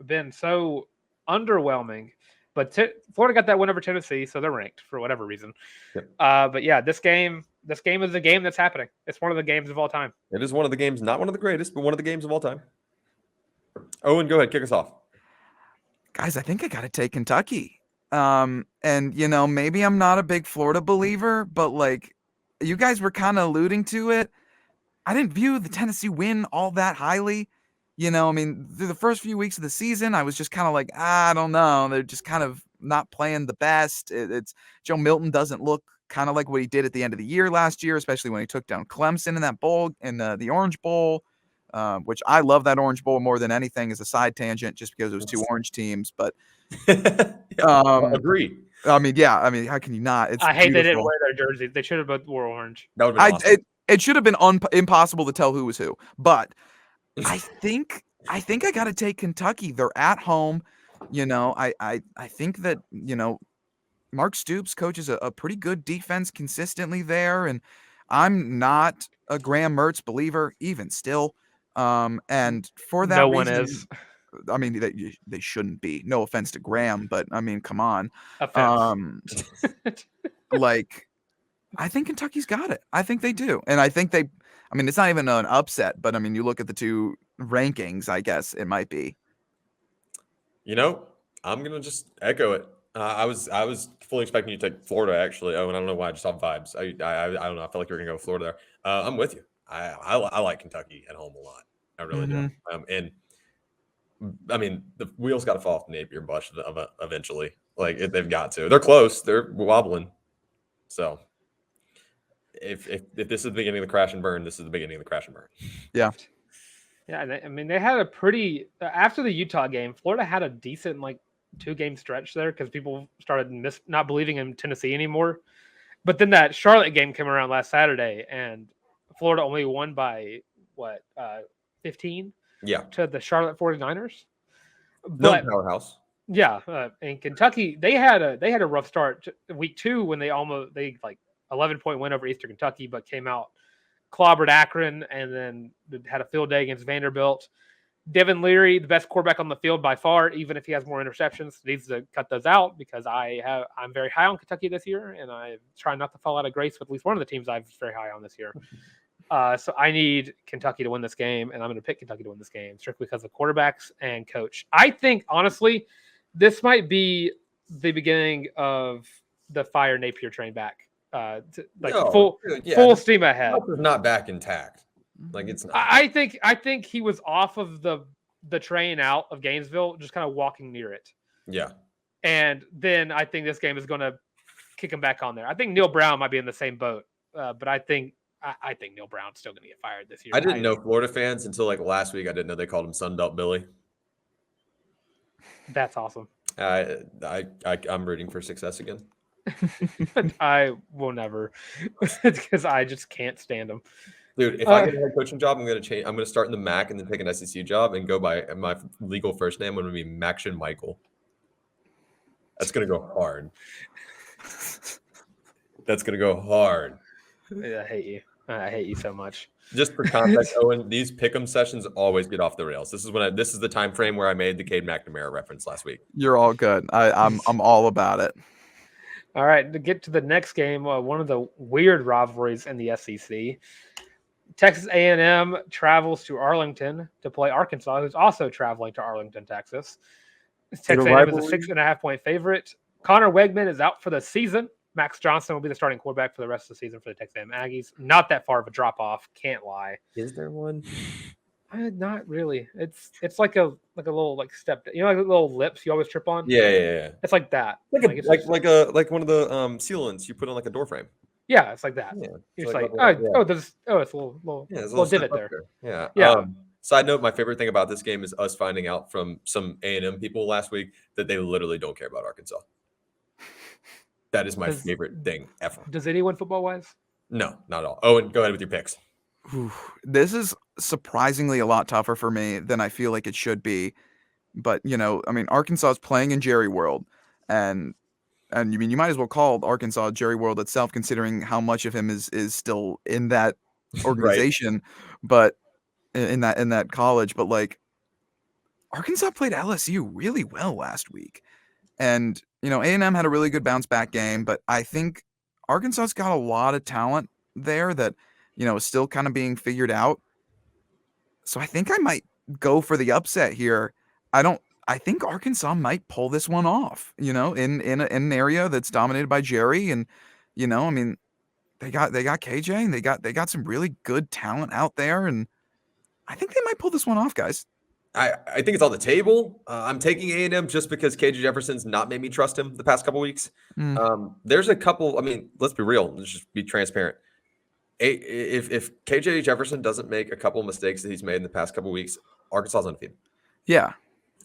S2: been so underwhelming. But Florida got that win over Tennessee, so they're ranked for whatever reason.
S3: Yep.
S2: But yeah, this game is a game that's happening. It's one of the games of all time.
S3: It is one of the games, not one of the greatest, but one of the games of all time. Owen, go ahead, kick us off.
S4: Guys, I think I got to take Kentucky. And maybe I'm not a big Florida believer, but like you guys were kind of alluding to it. I didn't view the Tennessee win all that highly. Through the first few weeks of the season, I was just kind of like, I don't know. They're just kind of not playing the best. It's Joe Milton doesn't look kind of like what he did at the end of the year last year, especially when he took down Clemson in that bowl, in the Orange Bowl, which I love that Orange Bowl more than anything as a side tangent, just because it was 2 orange teams. But
S3: agree.
S4: How can you not? It's
S2: I hate
S4: beautiful.
S2: They didn't wear their jerseys. They should have both wore orange.
S3: That would have been awesome.
S4: It should have been impossible to tell who was who. But I think I got to take Kentucky. They're at home. I think that Mark Stoops coaches a pretty good defense consistently there, and I'm not a Graham Mertz believer even still. And for that
S2: no
S4: reason,
S2: one is.
S4: They shouldn't be. No offense to Graham, but come on. I think Kentucky's got it. I think they do, and I think they. It's not even an upset, but you look at the 2 rankings. I guess it might be.
S3: I'm gonna just echo it. I was fully expecting you to take Florida, actually. Oh, and I don't know why I just saw vibes. I don't know. I felt like you were gonna go Florida there. I'm with you. I like Kentucky at home a lot. I really do. And the wheels got to fall off the Napier bus eventually. Like they've got to. They're close. They're wobbling. So if this is the beginning of the crash and burn, this is the beginning of the crash and burn.
S4: Yeah.
S2: Yeah, they had a pretty after the Utah game. Florida had a decent 2-game stretch there because people started not believing in Tennessee anymore. But then that Charlotte game came around last Saturday, and Florida only won by 15?
S3: Yeah,
S2: to the Charlotte 49ers.
S3: But no powerhouse.
S2: Yeah, and Kentucky they had a rough start week 2 when they 11-point win over Eastern Kentucky, but came out clobbered Akron and then had a field day against Vanderbilt. Devin Leary, the best quarterback on the field by far, even if he has more interceptions, needs to cut those out because I'm very high on Kentucky this year, and I try not to fall out of grace with at least one of the teams I'm very high on this year. So I need Kentucky to win this game, and I'm going to pick Kentucky to win this game strictly because of quarterbacks and coach. I think, honestly, this might be the beginning of the fire Napier train back full steam ahead.
S3: Is not back intact. Like it's not.
S2: I think he was off of the train out of Gainesville, just kind of walking near it.
S3: Yeah.
S2: And then I think this game is going to kick him back on there. I think Neil Brown might be in the same boat, but I think Neil Brown's still going to get fired this year.
S3: I didn't know Florida fans until like last week. I didn't know they called him Sunbelt Billy.
S2: That's awesome.
S3: I'm rooting for success again.
S2: I will never, because I just can't stand him.
S3: Dude, if I get a head coaching job, I'm going to change. I'm going to start in the MAC and then take an SEC job and go by my legal first name. I'm going to be Maction Michael. That's going to go hard. That's going to go hard.
S2: I hate you. I hate you so much.
S3: Just for context, Owen, these pick'em sessions always get off the rails. This is the time frame where I made the Cade McNamara reference last week.
S4: You're all good. I'm all about it.
S2: All right, to get to the next game, one of the weird rivalries in the SEC. Texas A&M travels to Arlington to play Arkansas, who's also traveling to Arlington, Texas. Texas A&M is a 6.5-point favorite. Connor Wegman is out for the season. Max Johnson will be the starting quarterback for the rest of the season for the Texas A&M Aggies. Not that far of a drop-off, can't lie.
S3: Is there one?
S2: Not really. It's like a little step. You know, like little lips you always trip on.
S3: Yeah.
S2: It's like that.
S3: Like one of the sealants you put on like a door frame.
S2: Yeah, it's like that.
S3: Yeah,
S2: it's
S3: like
S2: it's a little divot there.
S3: Yeah. Side note: my favorite thing about this game is us finding out from some A&M people last week that they literally don't care about Arkansas. That is my favorite thing ever.
S2: Does anyone football wise?
S3: No, not at all. Owen, go ahead with your picks.
S4: This is surprisingly a lot tougher for me than I feel like it should be. But, Arkansas is playing in Jerry World. And you might as well call Arkansas Jerry World itself, considering how much of him is still in that organization, right. But in that college. But like Arkansas played LSU really well last week. And, A&M had a really good bounce back game, but I think Arkansas's got a lot of talent there that, is still kind of being figured out. So I think I might go for the upset here. I think Arkansas might pull this one off, in an area that's dominated by Jerry. And, they got KJ and they got some really good talent out there. And I think they might pull this one off, guys.
S3: I think it's on the table. I'm taking A&M just because KJ Jefferson's not made me trust him the past couple weeks. There's a couple. Let's be real. Let's just be transparent. If KJ Jefferson doesn't make a couple of mistakes that he's made in the past couple of weeks, Arkansas is undefeated.
S4: Yeah.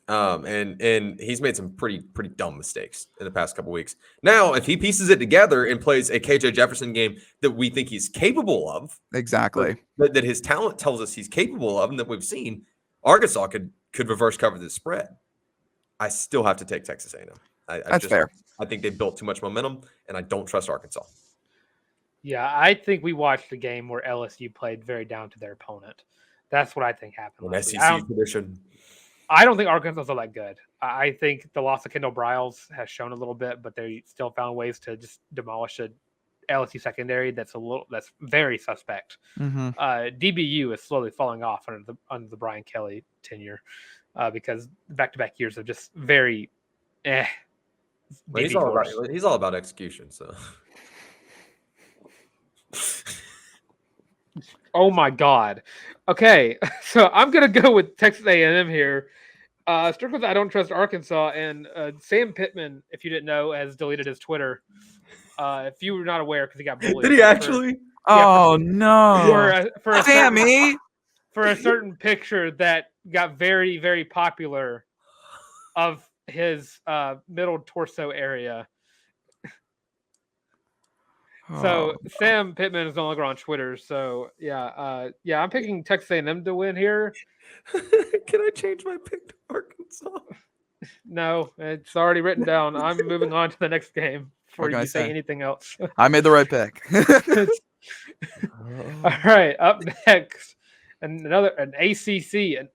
S3: And he's made some pretty dumb mistakes in the past couple of weeks. Now, if he pieces it together and plays a KJ Jefferson game that we think he's capable of,
S4: exactly,
S3: that his talent tells us he's capable of, and that we've seen, Arkansas could reverse cover the spread. I still have to take Texas A&M.
S4: That's fair.
S3: I think they built too much momentum, and I don't trust Arkansas.
S2: Yeah, I think we watched a game where LSU played very down to their opponent. That's what I think happened.
S3: An SEC tradition.
S2: I don't think Arkansas is all that good. I think the loss of Kendall Briles has shown a little bit, but they still found ways to just demolish a LSU secondary that's very suspect.
S4: Mm-hmm.
S2: DBU is slowly falling off under the Brian Kelly tenure because back-to-back years of just very
S3: Well, he's all about execution. So,
S2: oh my God. Okay, so I'm gonna go with Texas A&M here. Strictly because I don't trust Arkansas, and Sam Pittman, if you didn't know, has deleted his Twitter. If you were not aware, because he got bullied.
S3: Did he actually?
S4: No.
S2: For
S4: Sammy.
S2: For a certain picture that got very, very popular of his middle torso area. So Sam Pittman is no longer on Twitter. So I'm picking Texas A&M to win here.
S3: Can I change my pick to Arkansas?
S2: No, it's already written down. I'm moving on to the next game before you say anything else.
S4: I made the right pick.
S2: All right, up next, an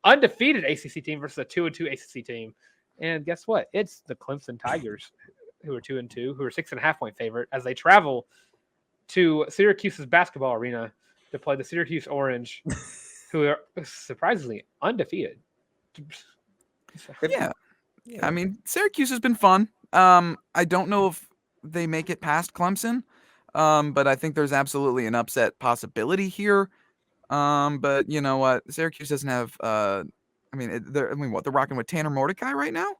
S2: undefeated ACC team versus a 2-2 ACC team, and guess what? It's the Clemson Tigers, who are 2-2, who are 6.5-point favorite as they travel to Syracuse's basketball arena to play the Syracuse Orange, who are surprisingly undefeated.
S4: Yeah. Syracuse has been fun. I don't know if they make it past Clemson. but I think there's absolutely an upset possibility here. But you know what? Syracuse doesn't have. They're rocking with Tanner Mordecai right now.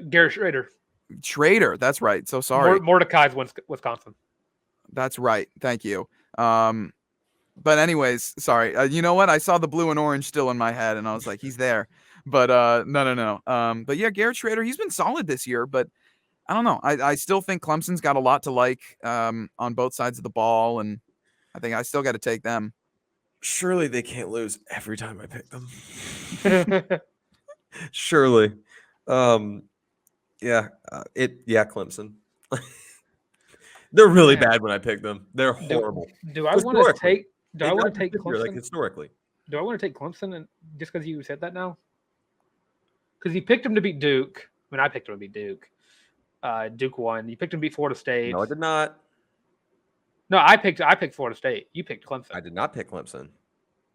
S2: Garrett Schrader.
S4: Schrader, that's right. So sorry.
S2: Mordecai's Wisconsin.
S4: That's right. Thank you. But anyways, sorry. You know what? I saw the blue and orange still in my head, and I was like, he's there. But no. But yeah, Garrett Schrader, he's been solid this year, but I don't know. I still think Clemson's got a lot to like on both sides of the ball, and I think I still got to take them.
S3: Surely they can't lose every time I pick them. Surely. Clemson. They're really bad when I pick them. They're horrible.
S2: Do I want to take
S3: Clemson?
S2: Like
S3: historically.
S2: Do I want to take Clemson and just because you said that now? Because you picked them to beat Duke. I mean, I picked them to beat Duke. Duke won. You picked them to beat Florida State.
S3: No, I did not.
S2: No, I picked Florida State. You picked Clemson.
S3: I did not pick Clemson.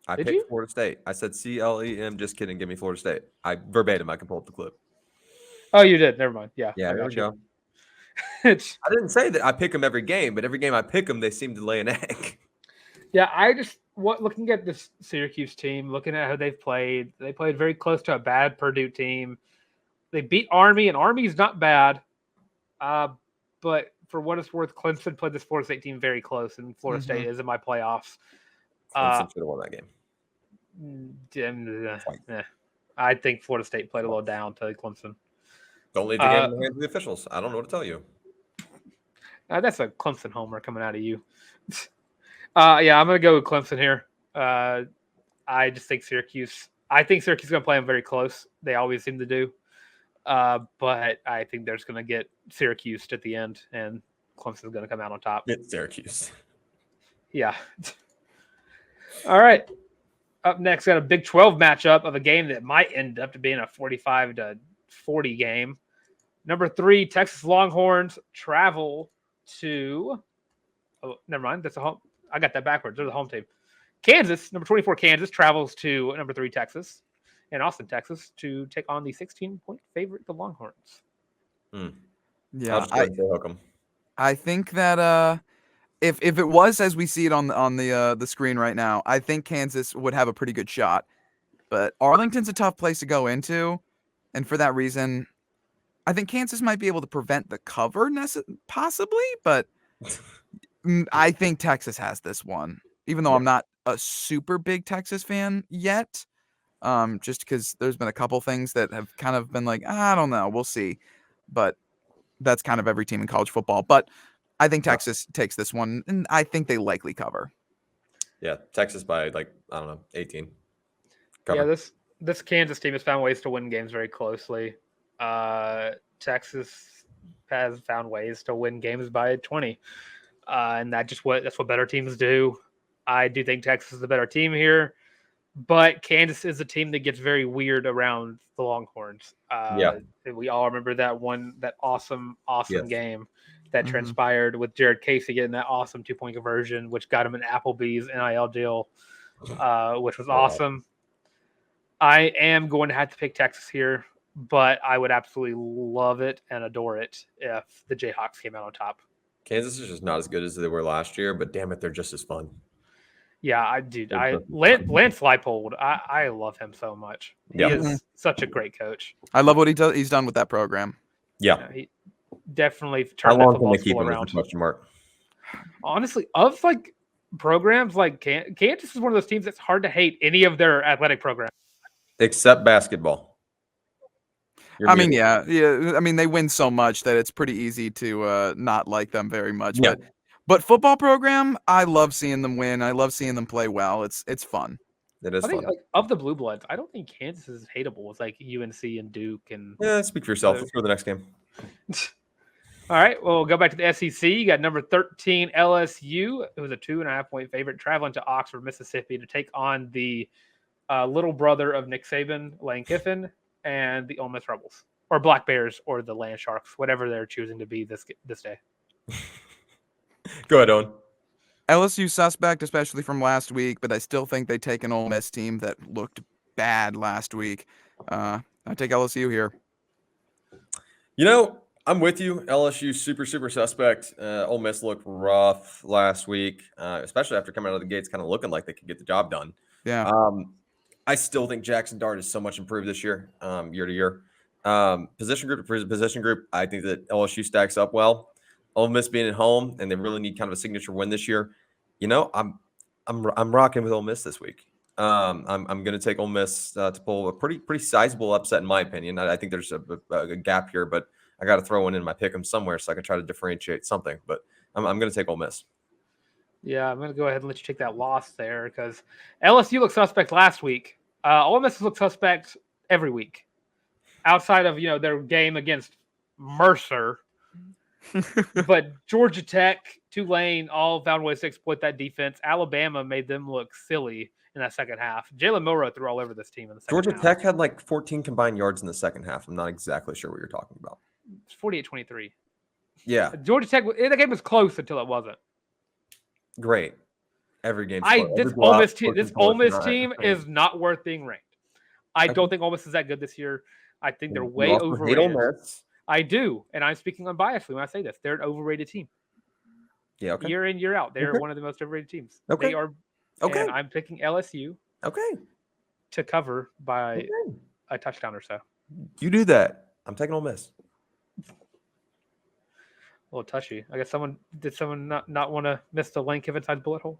S3: I picked Florida State. I said CLEM. Just kidding. Give me Florida State. I verbatim. I can pull up the clip.
S2: Oh, you did. Never mind. Yeah.
S3: Yeah. There we go. I didn't say that I pick them every game, but every game I pick them, they seem to lay an egg.
S2: Yeah, looking at this Syracuse team, looking at how they played very close to a bad Purdue team. They beat Army, and Army's not bad. But for what it's worth, Clemson played this Florida State team very close, and Florida State is in my playoffs.
S3: Clemson should have won that game.
S2: I think Florida State played a little down to Clemson.
S3: Don't leave the game in the hands of the officials. I don't know what to tell you.
S2: That's a Clemson homer coming out of you. Yeah, I'm going to go with Clemson here. I just think Syracuse. I think Syracuse is going to play them very close. They always seem to do. But I think they're just going to get Syracuse at the end, and Clemson's going to come out on top.
S3: It's Syracuse.
S2: Yeah. All right. Up next, got a Big 12 matchup of a game that might end up to being a 45-40 game. Number 3, Texas Longhorns travel to. Oh, never mind. That's a home. I got that backwards. They're the home team. Kansas, number 24, Kansas travels to number 3, Texas, in Austin, Texas, to take on the 16-point favorite, the Longhorns.
S4: Yeah, I think that if it was as we see it on the screen right now, I think Kansas would have a pretty good shot. But Arlington's a tough place to go into, and for that reason, I think Kansas might be able to prevent the cover, possibly. But I think Texas has this one, even though I'm not a super big Texas fan yet. Just because there's been a couple things that have kind of been like, I don't know, we'll see. But that's kind of every team in college football. But I think Texas takes this one, and I think they likely cover. Yeah,
S3: Texas by 18.
S2: Cover. Yeah, this Kansas team has found ways to win games very closely. Texas has found ways to win games by 20. And that's what better teams do. I do think Texas is the better team here, but Kansas is a team that gets very weird around the Longhorns. We all remember that awesome game that transpired with Jared Casey getting that awesome 2-point conversion, which got him an Applebee's NIL deal, which was awesome. I am going to have to pick Texas here, but I would absolutely love it and adore it if the Jayhawks came out on top.
S3: Kansas is just not as good as they were last year, but damn it, they're just as fun.
S2: Yeah, Lance Leipold, I love him so much. He is such a great coach.
S4: I love what he's done with that program.
S2: Yeah, he definitely turned that football school around.
S3: Question mark.
S2: Honestly, of programs like Kansas is one of those teams that's hard to hate any of their athletic programs,
S3: except basketball.
S4: I mean, yeah. I mean, they win so much that it's pretty easy to not like them very much. Yeah. But football program, I love seeing them win. I love seeing them play well. It's fun.
S3: It is fun.
S2: Of the Blue Bloods, I don't think Kansas is hateable. It's like UNC and Duke and.
S3: Yeah, speak for yourself. Let's go to the next game.
S2: All right, well, we'll go back to the SEC. You got number 13 LSU, who was a 2.5-point favorite, traveling to Oxford, Mississippi, to take on the little brother of Nick Saban, Lane Kiffin, and the Ole Miss Rebels, or Black Bears, or the Land Sharks, whatever they're choosing to be this day.
S3: Go ahead, Owen.
S4: LSU suspect, especially from last week, but I still think they take an Ole Miss team that looked bad last week. I take LSU here.
S3: I'm with you. LSU super suspect. Ole Miss looked rough last week, especially after coming out of the gates, kind of looking like they could get the job done.
S4: Yeah.
S3: I still think Jackson Dart is so much improved this year, year to year. Position group to position group, I think that LSU stacks up well. Ole Miss being at home, and they really need kind of a signature win this year. I'm rocking with Ole Miss this week. I'm going to take Ole Miss to pull a pretty sizable upset in my opinion. I think there's a gap here, but I got to throw one in my pick 'em somewhere so I can try to differentiate something. But I'm going to take Ole Miss.
S2: Yeah, I'm going to go ahead and let you take that loss there because LSU looked suspect last week. Ole Miss looked suspect every week, outside of their game against Mercer. But Georgia Tech, Tulane all found ways to exploit that defense. Alabama made them look silly in that second half. Jalen Milroe threw all over this team in the second
S3: Georgia
S2: half.
S3: Tech had like 14 combined yards in the second half. I'm not exactly sure what you're talking about.
S2: It's 48-23.
S3: Yeah.
S2: Georgia Tech, the game was close until it wasn't.
S3: Great. Every game.
S2: This Ole Miss team is not worth being ranked. I don't think Ole Miss is that good this year. I think they're way overrated. I do, and I'm speaking unbiasedly when I say this. They're an overrated team.
S3: Yeah, okay.
S2: Year in, year out, they're one of the most overrated teams.
S3: Okay.
S2: They are.
S3: Okay.
S2: And I'm picking LSU.
S3: Okay.
S2: To cover by a touchdown or so.
S3: You do that. I'm taking Ole Miss.
S2: A little touchy. I guess someone not want to miss the lane Kiffin size bullet hole.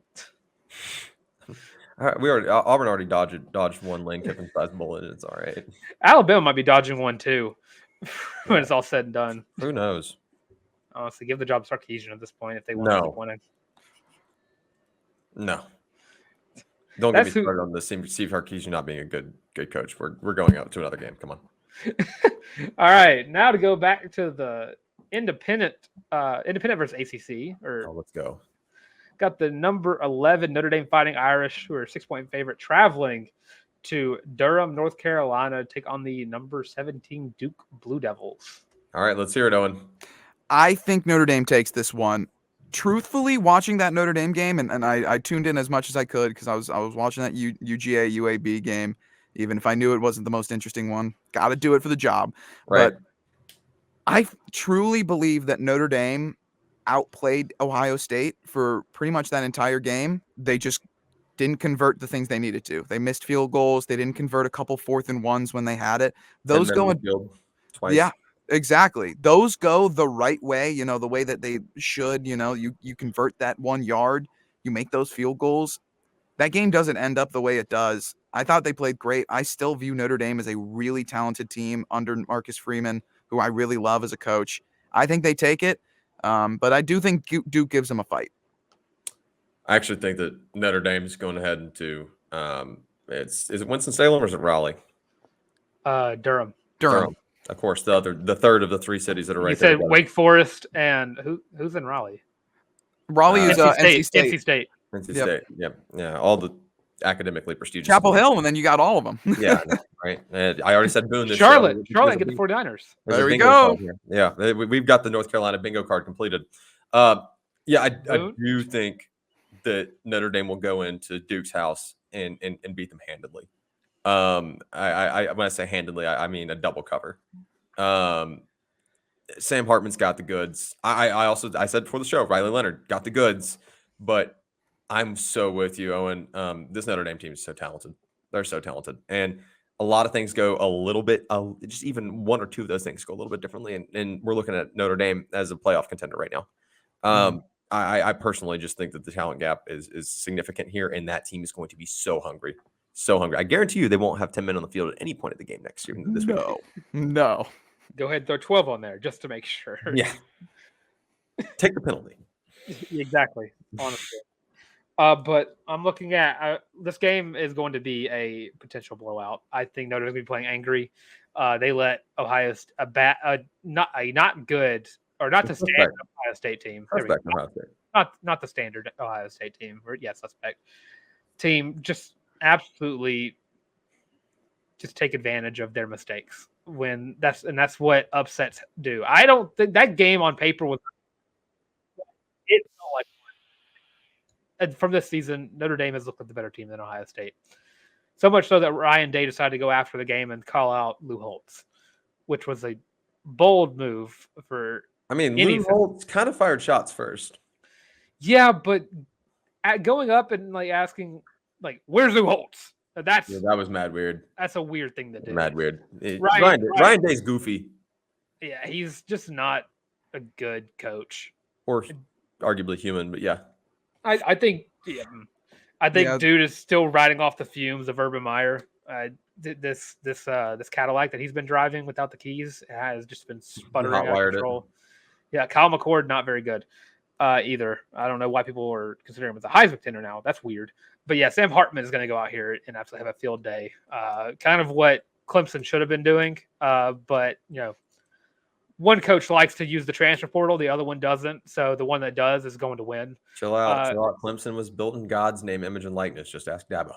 S3: All right, Auburn already dodged one lane Kiffin size bullet. It's all right.
S2: Alabama might be dodging one too when it's all said and done.
S3: Who knows?
S2: Honestly, give the job to Sarkisian at this point if they want to keep winning.
S3: No. Don't get me started on this. Steve Sarkisian not being a good coach. We're going out to another game. Come on.
S2: All right, now to go back to the independent versus ACC.
S3: Let's go.
S2: Got the number 11 Notre Dame Fighting Irish, who are a 6-point favorite, traveling to Durham, North Carolina, to take on the number 17 Duke Blue Devils.
S3: All right, let's hear it, Owen.
S4: I think Notre Dame takes this one. Truthfully, watching that Notre Dame game, and I tuned in as much as I could because I was watching that UGA UAB game, even if I knew it wasn't the most interesting one. Got to do it for the job.
S3: Right.
S4: But I truly believe that Notre Dame outplayed Ohio State for pretty much that entire game. They just didn't convert the things they needed to. They missed field goals. They didn't convert a couple 4th and 1s when they had it. Those go
S3: twice.
S4: Yeah. Exactly. Those go the right way, the way that they should. You convert that 1 yard, you make those field goals. That game doesn't end up the way it does. I thought they played great. I still view Notre Dame as a really talented team under Marcus Freeman, who I really love as a coach. I think they take it, but I do think Duke gives them a fight.
S3: I actually think that Notre Dame is going ahead into is it Winston-Salem or is it Raleigh?
S2: Durham.
S3: Of course, the third of the 3 cities that are right
S2: there. You
S3: said
S2: Wake Forest and who's in Raleigh?
S4: Raleigh is NC State.
S3: NC State. Yeah. All the academically prestigious.
S4: Chapel Hill, and then you got all of them.
S3: Yeah, right. And I already said Boone.
S2: Charlotte get the 49ers.
S4: There we go.
S3: Yeah, we've got the North Carolina bingo card completed. I do think that Notre Dame will go into Duke's house and beat them handedly. When I say handedly, I mean a double cover. Sam Hartman's got the goods. I said before the show, Riley Leonard got the goods, but I'm so with you, Owen. This Notre Dame team is so talented. They're so talented, and a lot of things go a little bit. Just even 1 or 2 of those things go a little bit differently, and we're looking at Notre Dame as a playoff contender right now. I personally just think that the talent gap is significant here, and that team is going to be so hungry. So hungry. I guarantee you they won't have 10 men on the field at any point of the game next year.
S4: No.
S2: Go ahead and throw 12 on there just to make sure.
S3: Yeah. Take the penalty.
S2: Exactly. Honestly. But I'm looking at this game is going to be a potential blowout. I think Notre Dame's going to be playing angry. They let Ohio not the standard Ohio State team. Not the standard Ohio State team. Suspect team. Just absolutely just take advantage of their mistakes that's what upsets do. I don't think that game on paper was it felt like one. And from this season, Notre Dame has looked like the better team than Ohio State. So much so that Ryan Day decided to go after the game and call out Lou Holtz, which was a bold move for.
S3: I mean, Lou
S2: anything.
S3: Holtz kind of fired shots first.
S2: Yeah, but going up and like asking, like, where's Lou Holtz? That
S3: was mad weird.
S2: That's a weird thing to do.
S3: Mad weird.
S2: Ryan
S3: Day's goofy.
S2: Yeah, he's just not a good coach.
S3: Or arguably human, but yeah.
S2: I think dude is still riding off the fumes of Urban Meyer. This Cadillac that he's been driving without the keys has just been sputtering out of control. Yeah, Kyle McCord not very good either. I don't know why people are considering him as a Heisman contender now. That's weird. But yeah, Sam Hartman is going to go out here and absolutely have a field day. Kind of what Clemson should have been doing. But one coach likes to use the transfer portal, the other one doesn't. So the one that does is going to win.
S3: Chill out. Clemson was built in God's name, image, and likeness. Just ask Dabo.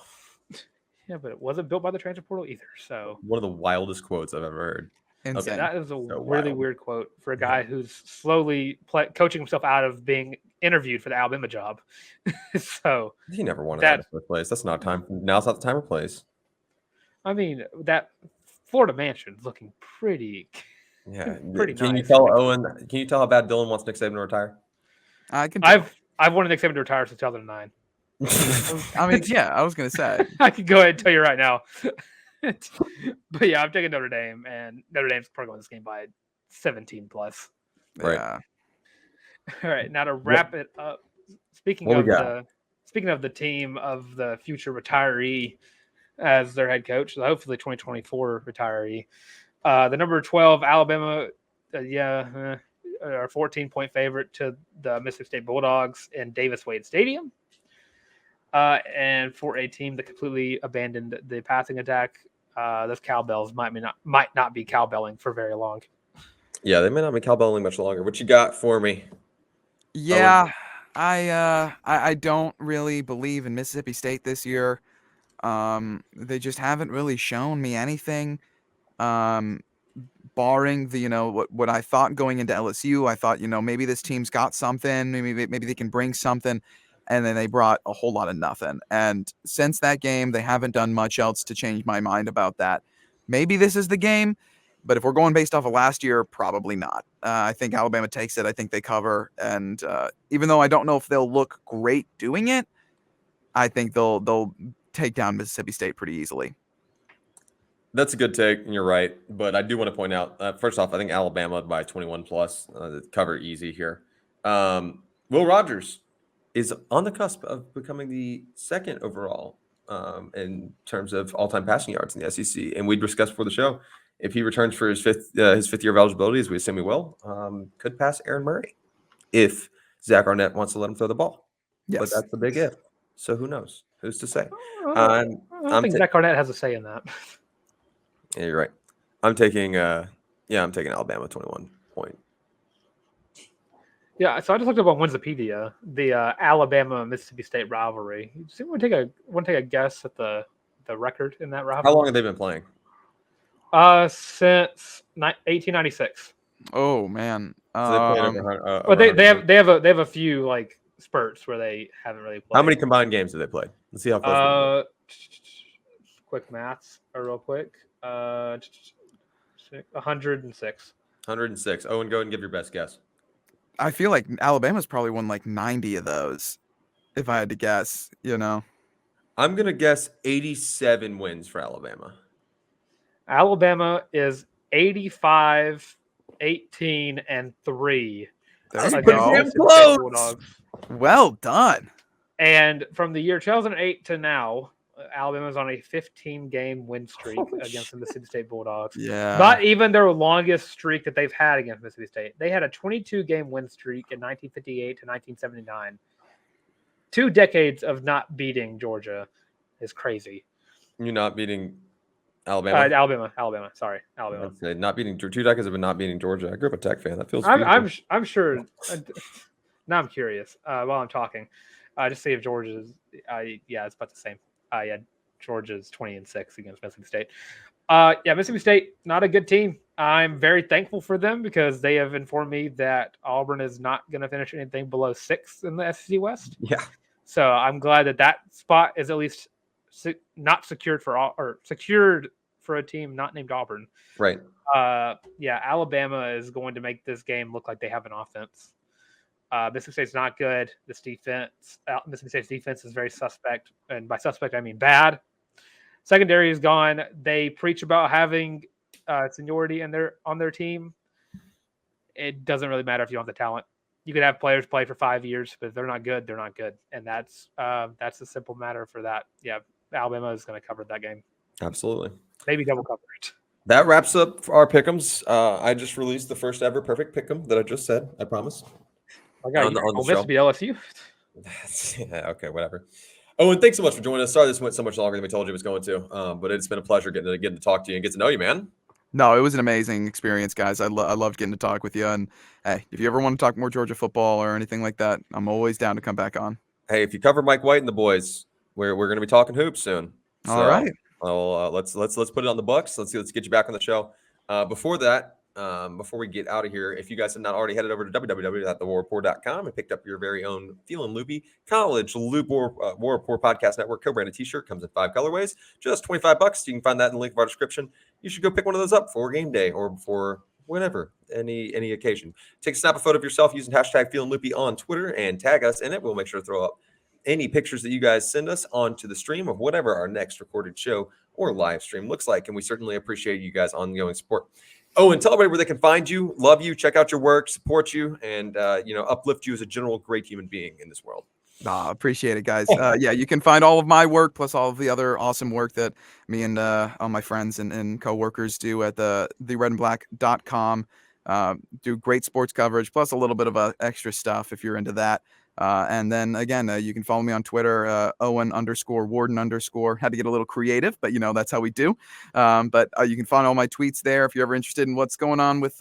S2: Yeah, but it wasn't built by the transfer portal either. So
S3: one of the wildest quotes I've ever heard.
S2: Okay, that is a really weird quote for a guy who's slowly coaching himself out of being interviewed for the Alabama job. So
S3: he never wanted that in the first place. That's not time. Now's not the time or place.
S2: I mean, that Florida mansion's looking pretty.
S3: Yeah,
S2: pretty.
S3: Can
S2: nice.
S3: you tell Owen? Can you tell how bad Dylan wants Nick Saban to retire?
S4: I can. I've
S2: wanted Nick Saban to retire since 2009.
S4: I mean, yeah, I was gonna say.
S2: I could go ahead and tell you right now. But yeah, I'm taking Notre Dame, and Notre Dame's probably going to win this game by 17 plus.
S3: Right.
S4: Yeah.
S2: All right, now to wrap it up. Speaking of the team of the future retiree as their head coach, so hopefully 2024 retiree. The number 12 Alabama, are 14-point favorite to the Mississippi State Bulldogs in Davis Wade Stadium. And for a team that completely abandoned the passing attack, those cowbells might not be cowbelling for very long.
S3: Yeah, they may not be cowbelling much longer. What you got for me?
S4: Yeah, I don't really believe in Mississippi State this year. They just haven't really shown me anything. Barring the what I thought going into LSU, I thought maybe this team's got something. Maybe they can bring something. And then they brought a whole lot of nothing. And since that game, they haven't done much else to change my mind about that. Maybe this is the game, but if we're going based off of last year, probably not. I think Alabama takes it. I think they cover. And even though I don't know if they'll look great doing it, I think they'll take down Mississippi State pretty easily.
S3: That's a good take, and you're right. But I do want to point out, first off, I think Alabama by 21 plus, cover easy here. Will Rogers is on the cusp of becoming the second overall in terms of all-time passing yards in the SEC. And we discussed before the show, if he returns for his fifth year of eligibility, as we assume he will, could pass Aaron Murray if Zach Arnett wants to let him throw the ball.
S4: Yes.
S3: But that's the big if. So who knows? Who's to say?
S2: I don't think Zach Arnett has a say in that.
S3: Yeah, you're right. I'm taking Alabama 21 point.
S2: Yeah, so I just looked up on Wikipedia the Alabama Mississippi State rivalry. Does anyone take a guess at the record in that rivalry?
S3: How long have they been playing?
S2: Since 1896.
S4: Oh man.
S2: But they have a few like spurts where they haven't really played.
S3: How many combined games have they played? Let's see how close.
S2: Quick maths, real quick. 106.
S3: 106. Owen, go ahead and give your best guess.
S4: I feel like Alabama's probably won like 90 of those, if I had to guess,
S3: I'm going to guess 87 wins for Alabama.
S2: Alabama is 85, 18, and 3.
S3: That's pretty damn close.
S4: Well done.
S2: And from the year 2008 to now, Alabama's on a 15-game win streak against the Mississippi State Bulldogs.
S4: Yeah.
S2: Not even their longest streak that they've had against Mississippi State. They had a 22-game win streak in 1958 to 1979. 2 decades of not beating Georgia is crazy.
S3: You're not beating Alabama?
S2: Alabama. Sorry, Alabama.
S3: Not beating 2 decades of not beating Georgia. I grew up a Tech fan. That feels.
S2: I'm sure. Now I'm curious. While I'm talking, just see if Georgia's. It's about the same. Georgia's 20-6 against Mississippi State. Mississippi State, not a good team. I'm very thankful for them because they have informed me that Auburn is not going to finish anything below 6th in the SEC West.
S3: Yeah.
S2: So I'm glad that spot is at least not secured for for a team not named Auburn.
S3: Right.
S2: Yeah, Alabama is going to make this game look like they have an offense. Mississippi State's not good. Mississippi State's defense is very suspect, and by suspect I mean bad. Secondary is gone. They preach about having seniority on their team. It doesn't really matter if you want the talent. You could have players play for 5 years, but if they're not good, they're not good, and that's a simple matter for that. Yeah, Alabama is going to cover that game.
S3: Absolutely.
S2: Maybe double cover it.
S3: That wraps up our pick'ems. I just released the first ever perfect pick'em that I just said. I promise.
S2: I got Ole Miss to be LSU.
S3: Yeah, okay, whatever. Owen, thanks so much for joining us. Sorry this went so much longer than we told you it was going to, but it's been a pleasure getting to talk to you and get to know you, man.
S4: No, it was an amazing experience, guys. I loved getting to talk with you. And hey, if you ever want to talk more Georgia football or anything like that, I'm always down to come back on.
S3: Hey, if you cover Mike White and the boys, we're going to be talking hoops soon. So,
S4: all right.
S3: Let's put it on the books. Let's get you back on the show. Before that, before we get out of here, if you guys have not already headed over to www.thewarreport.com and picked up your very own Feelin' Loopy College Loop War Report Podcast Network co-branded t-shirt, comes in 5 colorways, just $25. You can find that in the link of our description. You should go pick one of those up for game day or for whenever, any occasion. Take a snap a photo of yourself using hashtag Feelin' Loopy on Twitter and tag us in it. We'll make sure to throw up any pictures that you guys send us onto the stream of whatever our next recorded show or live stream looks like. And we certainly appreciate you guys' ongoing support. And tell everybody where they can find you, love you, check out your work, support you, and uplift you as a general great human being in this world.
S4: Appreciate it, guys. Yeah, you can find all of my work plus all of the other awesome work that me and all my friends and coworkers do at the redandblack.com. Do great sports coverage plus a little bit of extra stuff if you're into that. And then again, you can follow me on Twitter, Owen_Warden_. Had to get a little creative, but that's how we do. But you can find all my tweets there if you're ever interested in what's going on with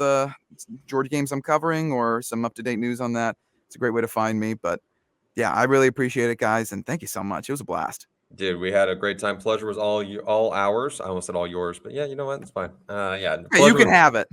S4: Georgia games I'm covering or some up-to-date news on that. It's a great way to find me. But yeah, I really appreciate it, guys, and thank you so much. It was a blast.
S3: Dude, we had a great time. Pleasure was all ours. I almost said all yours, but yeah, you know what? It's fine. Yeah,
S4: hey, you can have it.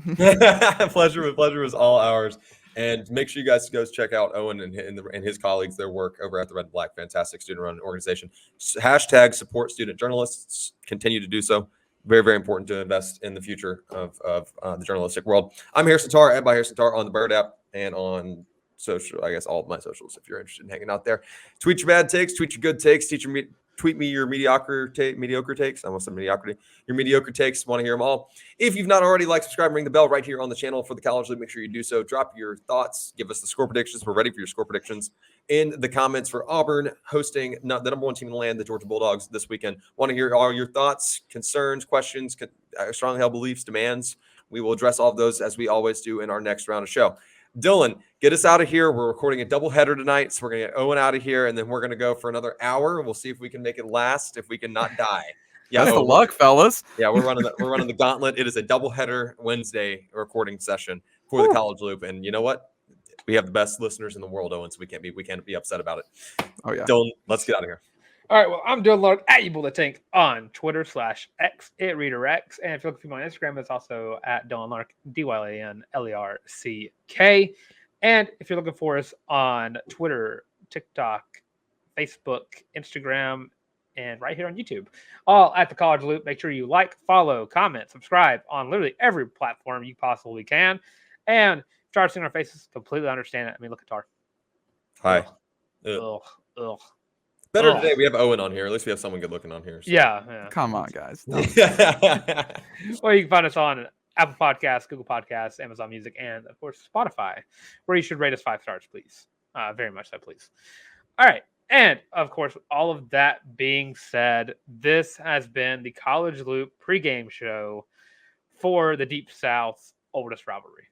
S3: pleasure was all ours. And make sure you guys go check out Owen and his colleagues, their work over at the Red and Black. Fantastic student-run organization. Hashtag support student journalists. Continue to do so. Very, very important to invest in the future of the journalistic world. I'm Harrison Tarr, at by Harrison Tarr on the Bird app and on social, I guess all of my socials if you're interested in hanging out there. Tweet your bad takes, tweet your good takes, tweet me your mediocre takes. I almost said mediocrity. Your mediocre takes. Want to hear them all. If you've not already, subscribe, and ring the bell right here on the channel for the College Loop. Make sure you do so. Drop your thoughts. Give us the score predictions. We're ready for your score predictions in the comments for Auburn hosting the number 1 team in the land, the Georgia Bulldogs, this weekend. Want to hear all your thoughts, concerns, questions, strongly held beliefs, demands. We will address all of those as we always do in our next round of show. Dylan, get us out of here. We're recording a doubleheader tonight, so we're going to get Owen out of here, and then we're going to go for another hour. We'll see if we can make it last, if we can not die. Yeah,
S4: that's the luck, fellas.
S3: Yeah, we're running the gauntlet. It is a doubleheader Wednesday recording session for the College Loop, and you know what? We have the best listeners in the world, Owen, so we can't be upset about it.
S4: Oh yeah,
S3: Dylan, let's get out of here.
S2: All right, well, I'm Dylan Larck at YouBulletTank on Twitter /X at ReaderX. And if you're looking for me on Instagram, it's also at Dylan Larck, DYLANLERCK. And if you're looking for us on Twitter, TikTok, Facebook, Instagram, and right here on YouTube, all at the College Loop. Make sure you follow, comment, subscribe on literally every platform you possibly can. And try to see our faces, completely understand it. I mean, look at Tar.
S3: Hi.
S2: Ugh.
S3: Better today. We have Owen on here. At least we have someone good looking on here. So.
S2: Yeah.
S4: Come on, guys.
S2: Or you can find us on Apple Podcasts, Google Podcasts, Amazon Music, and of course Spotify, where you should rate us 5 stars, please. Very much so, please. All right. And of course, all of that being said, this has been the College Loop pregame show for the Deep South's oldest rivalry.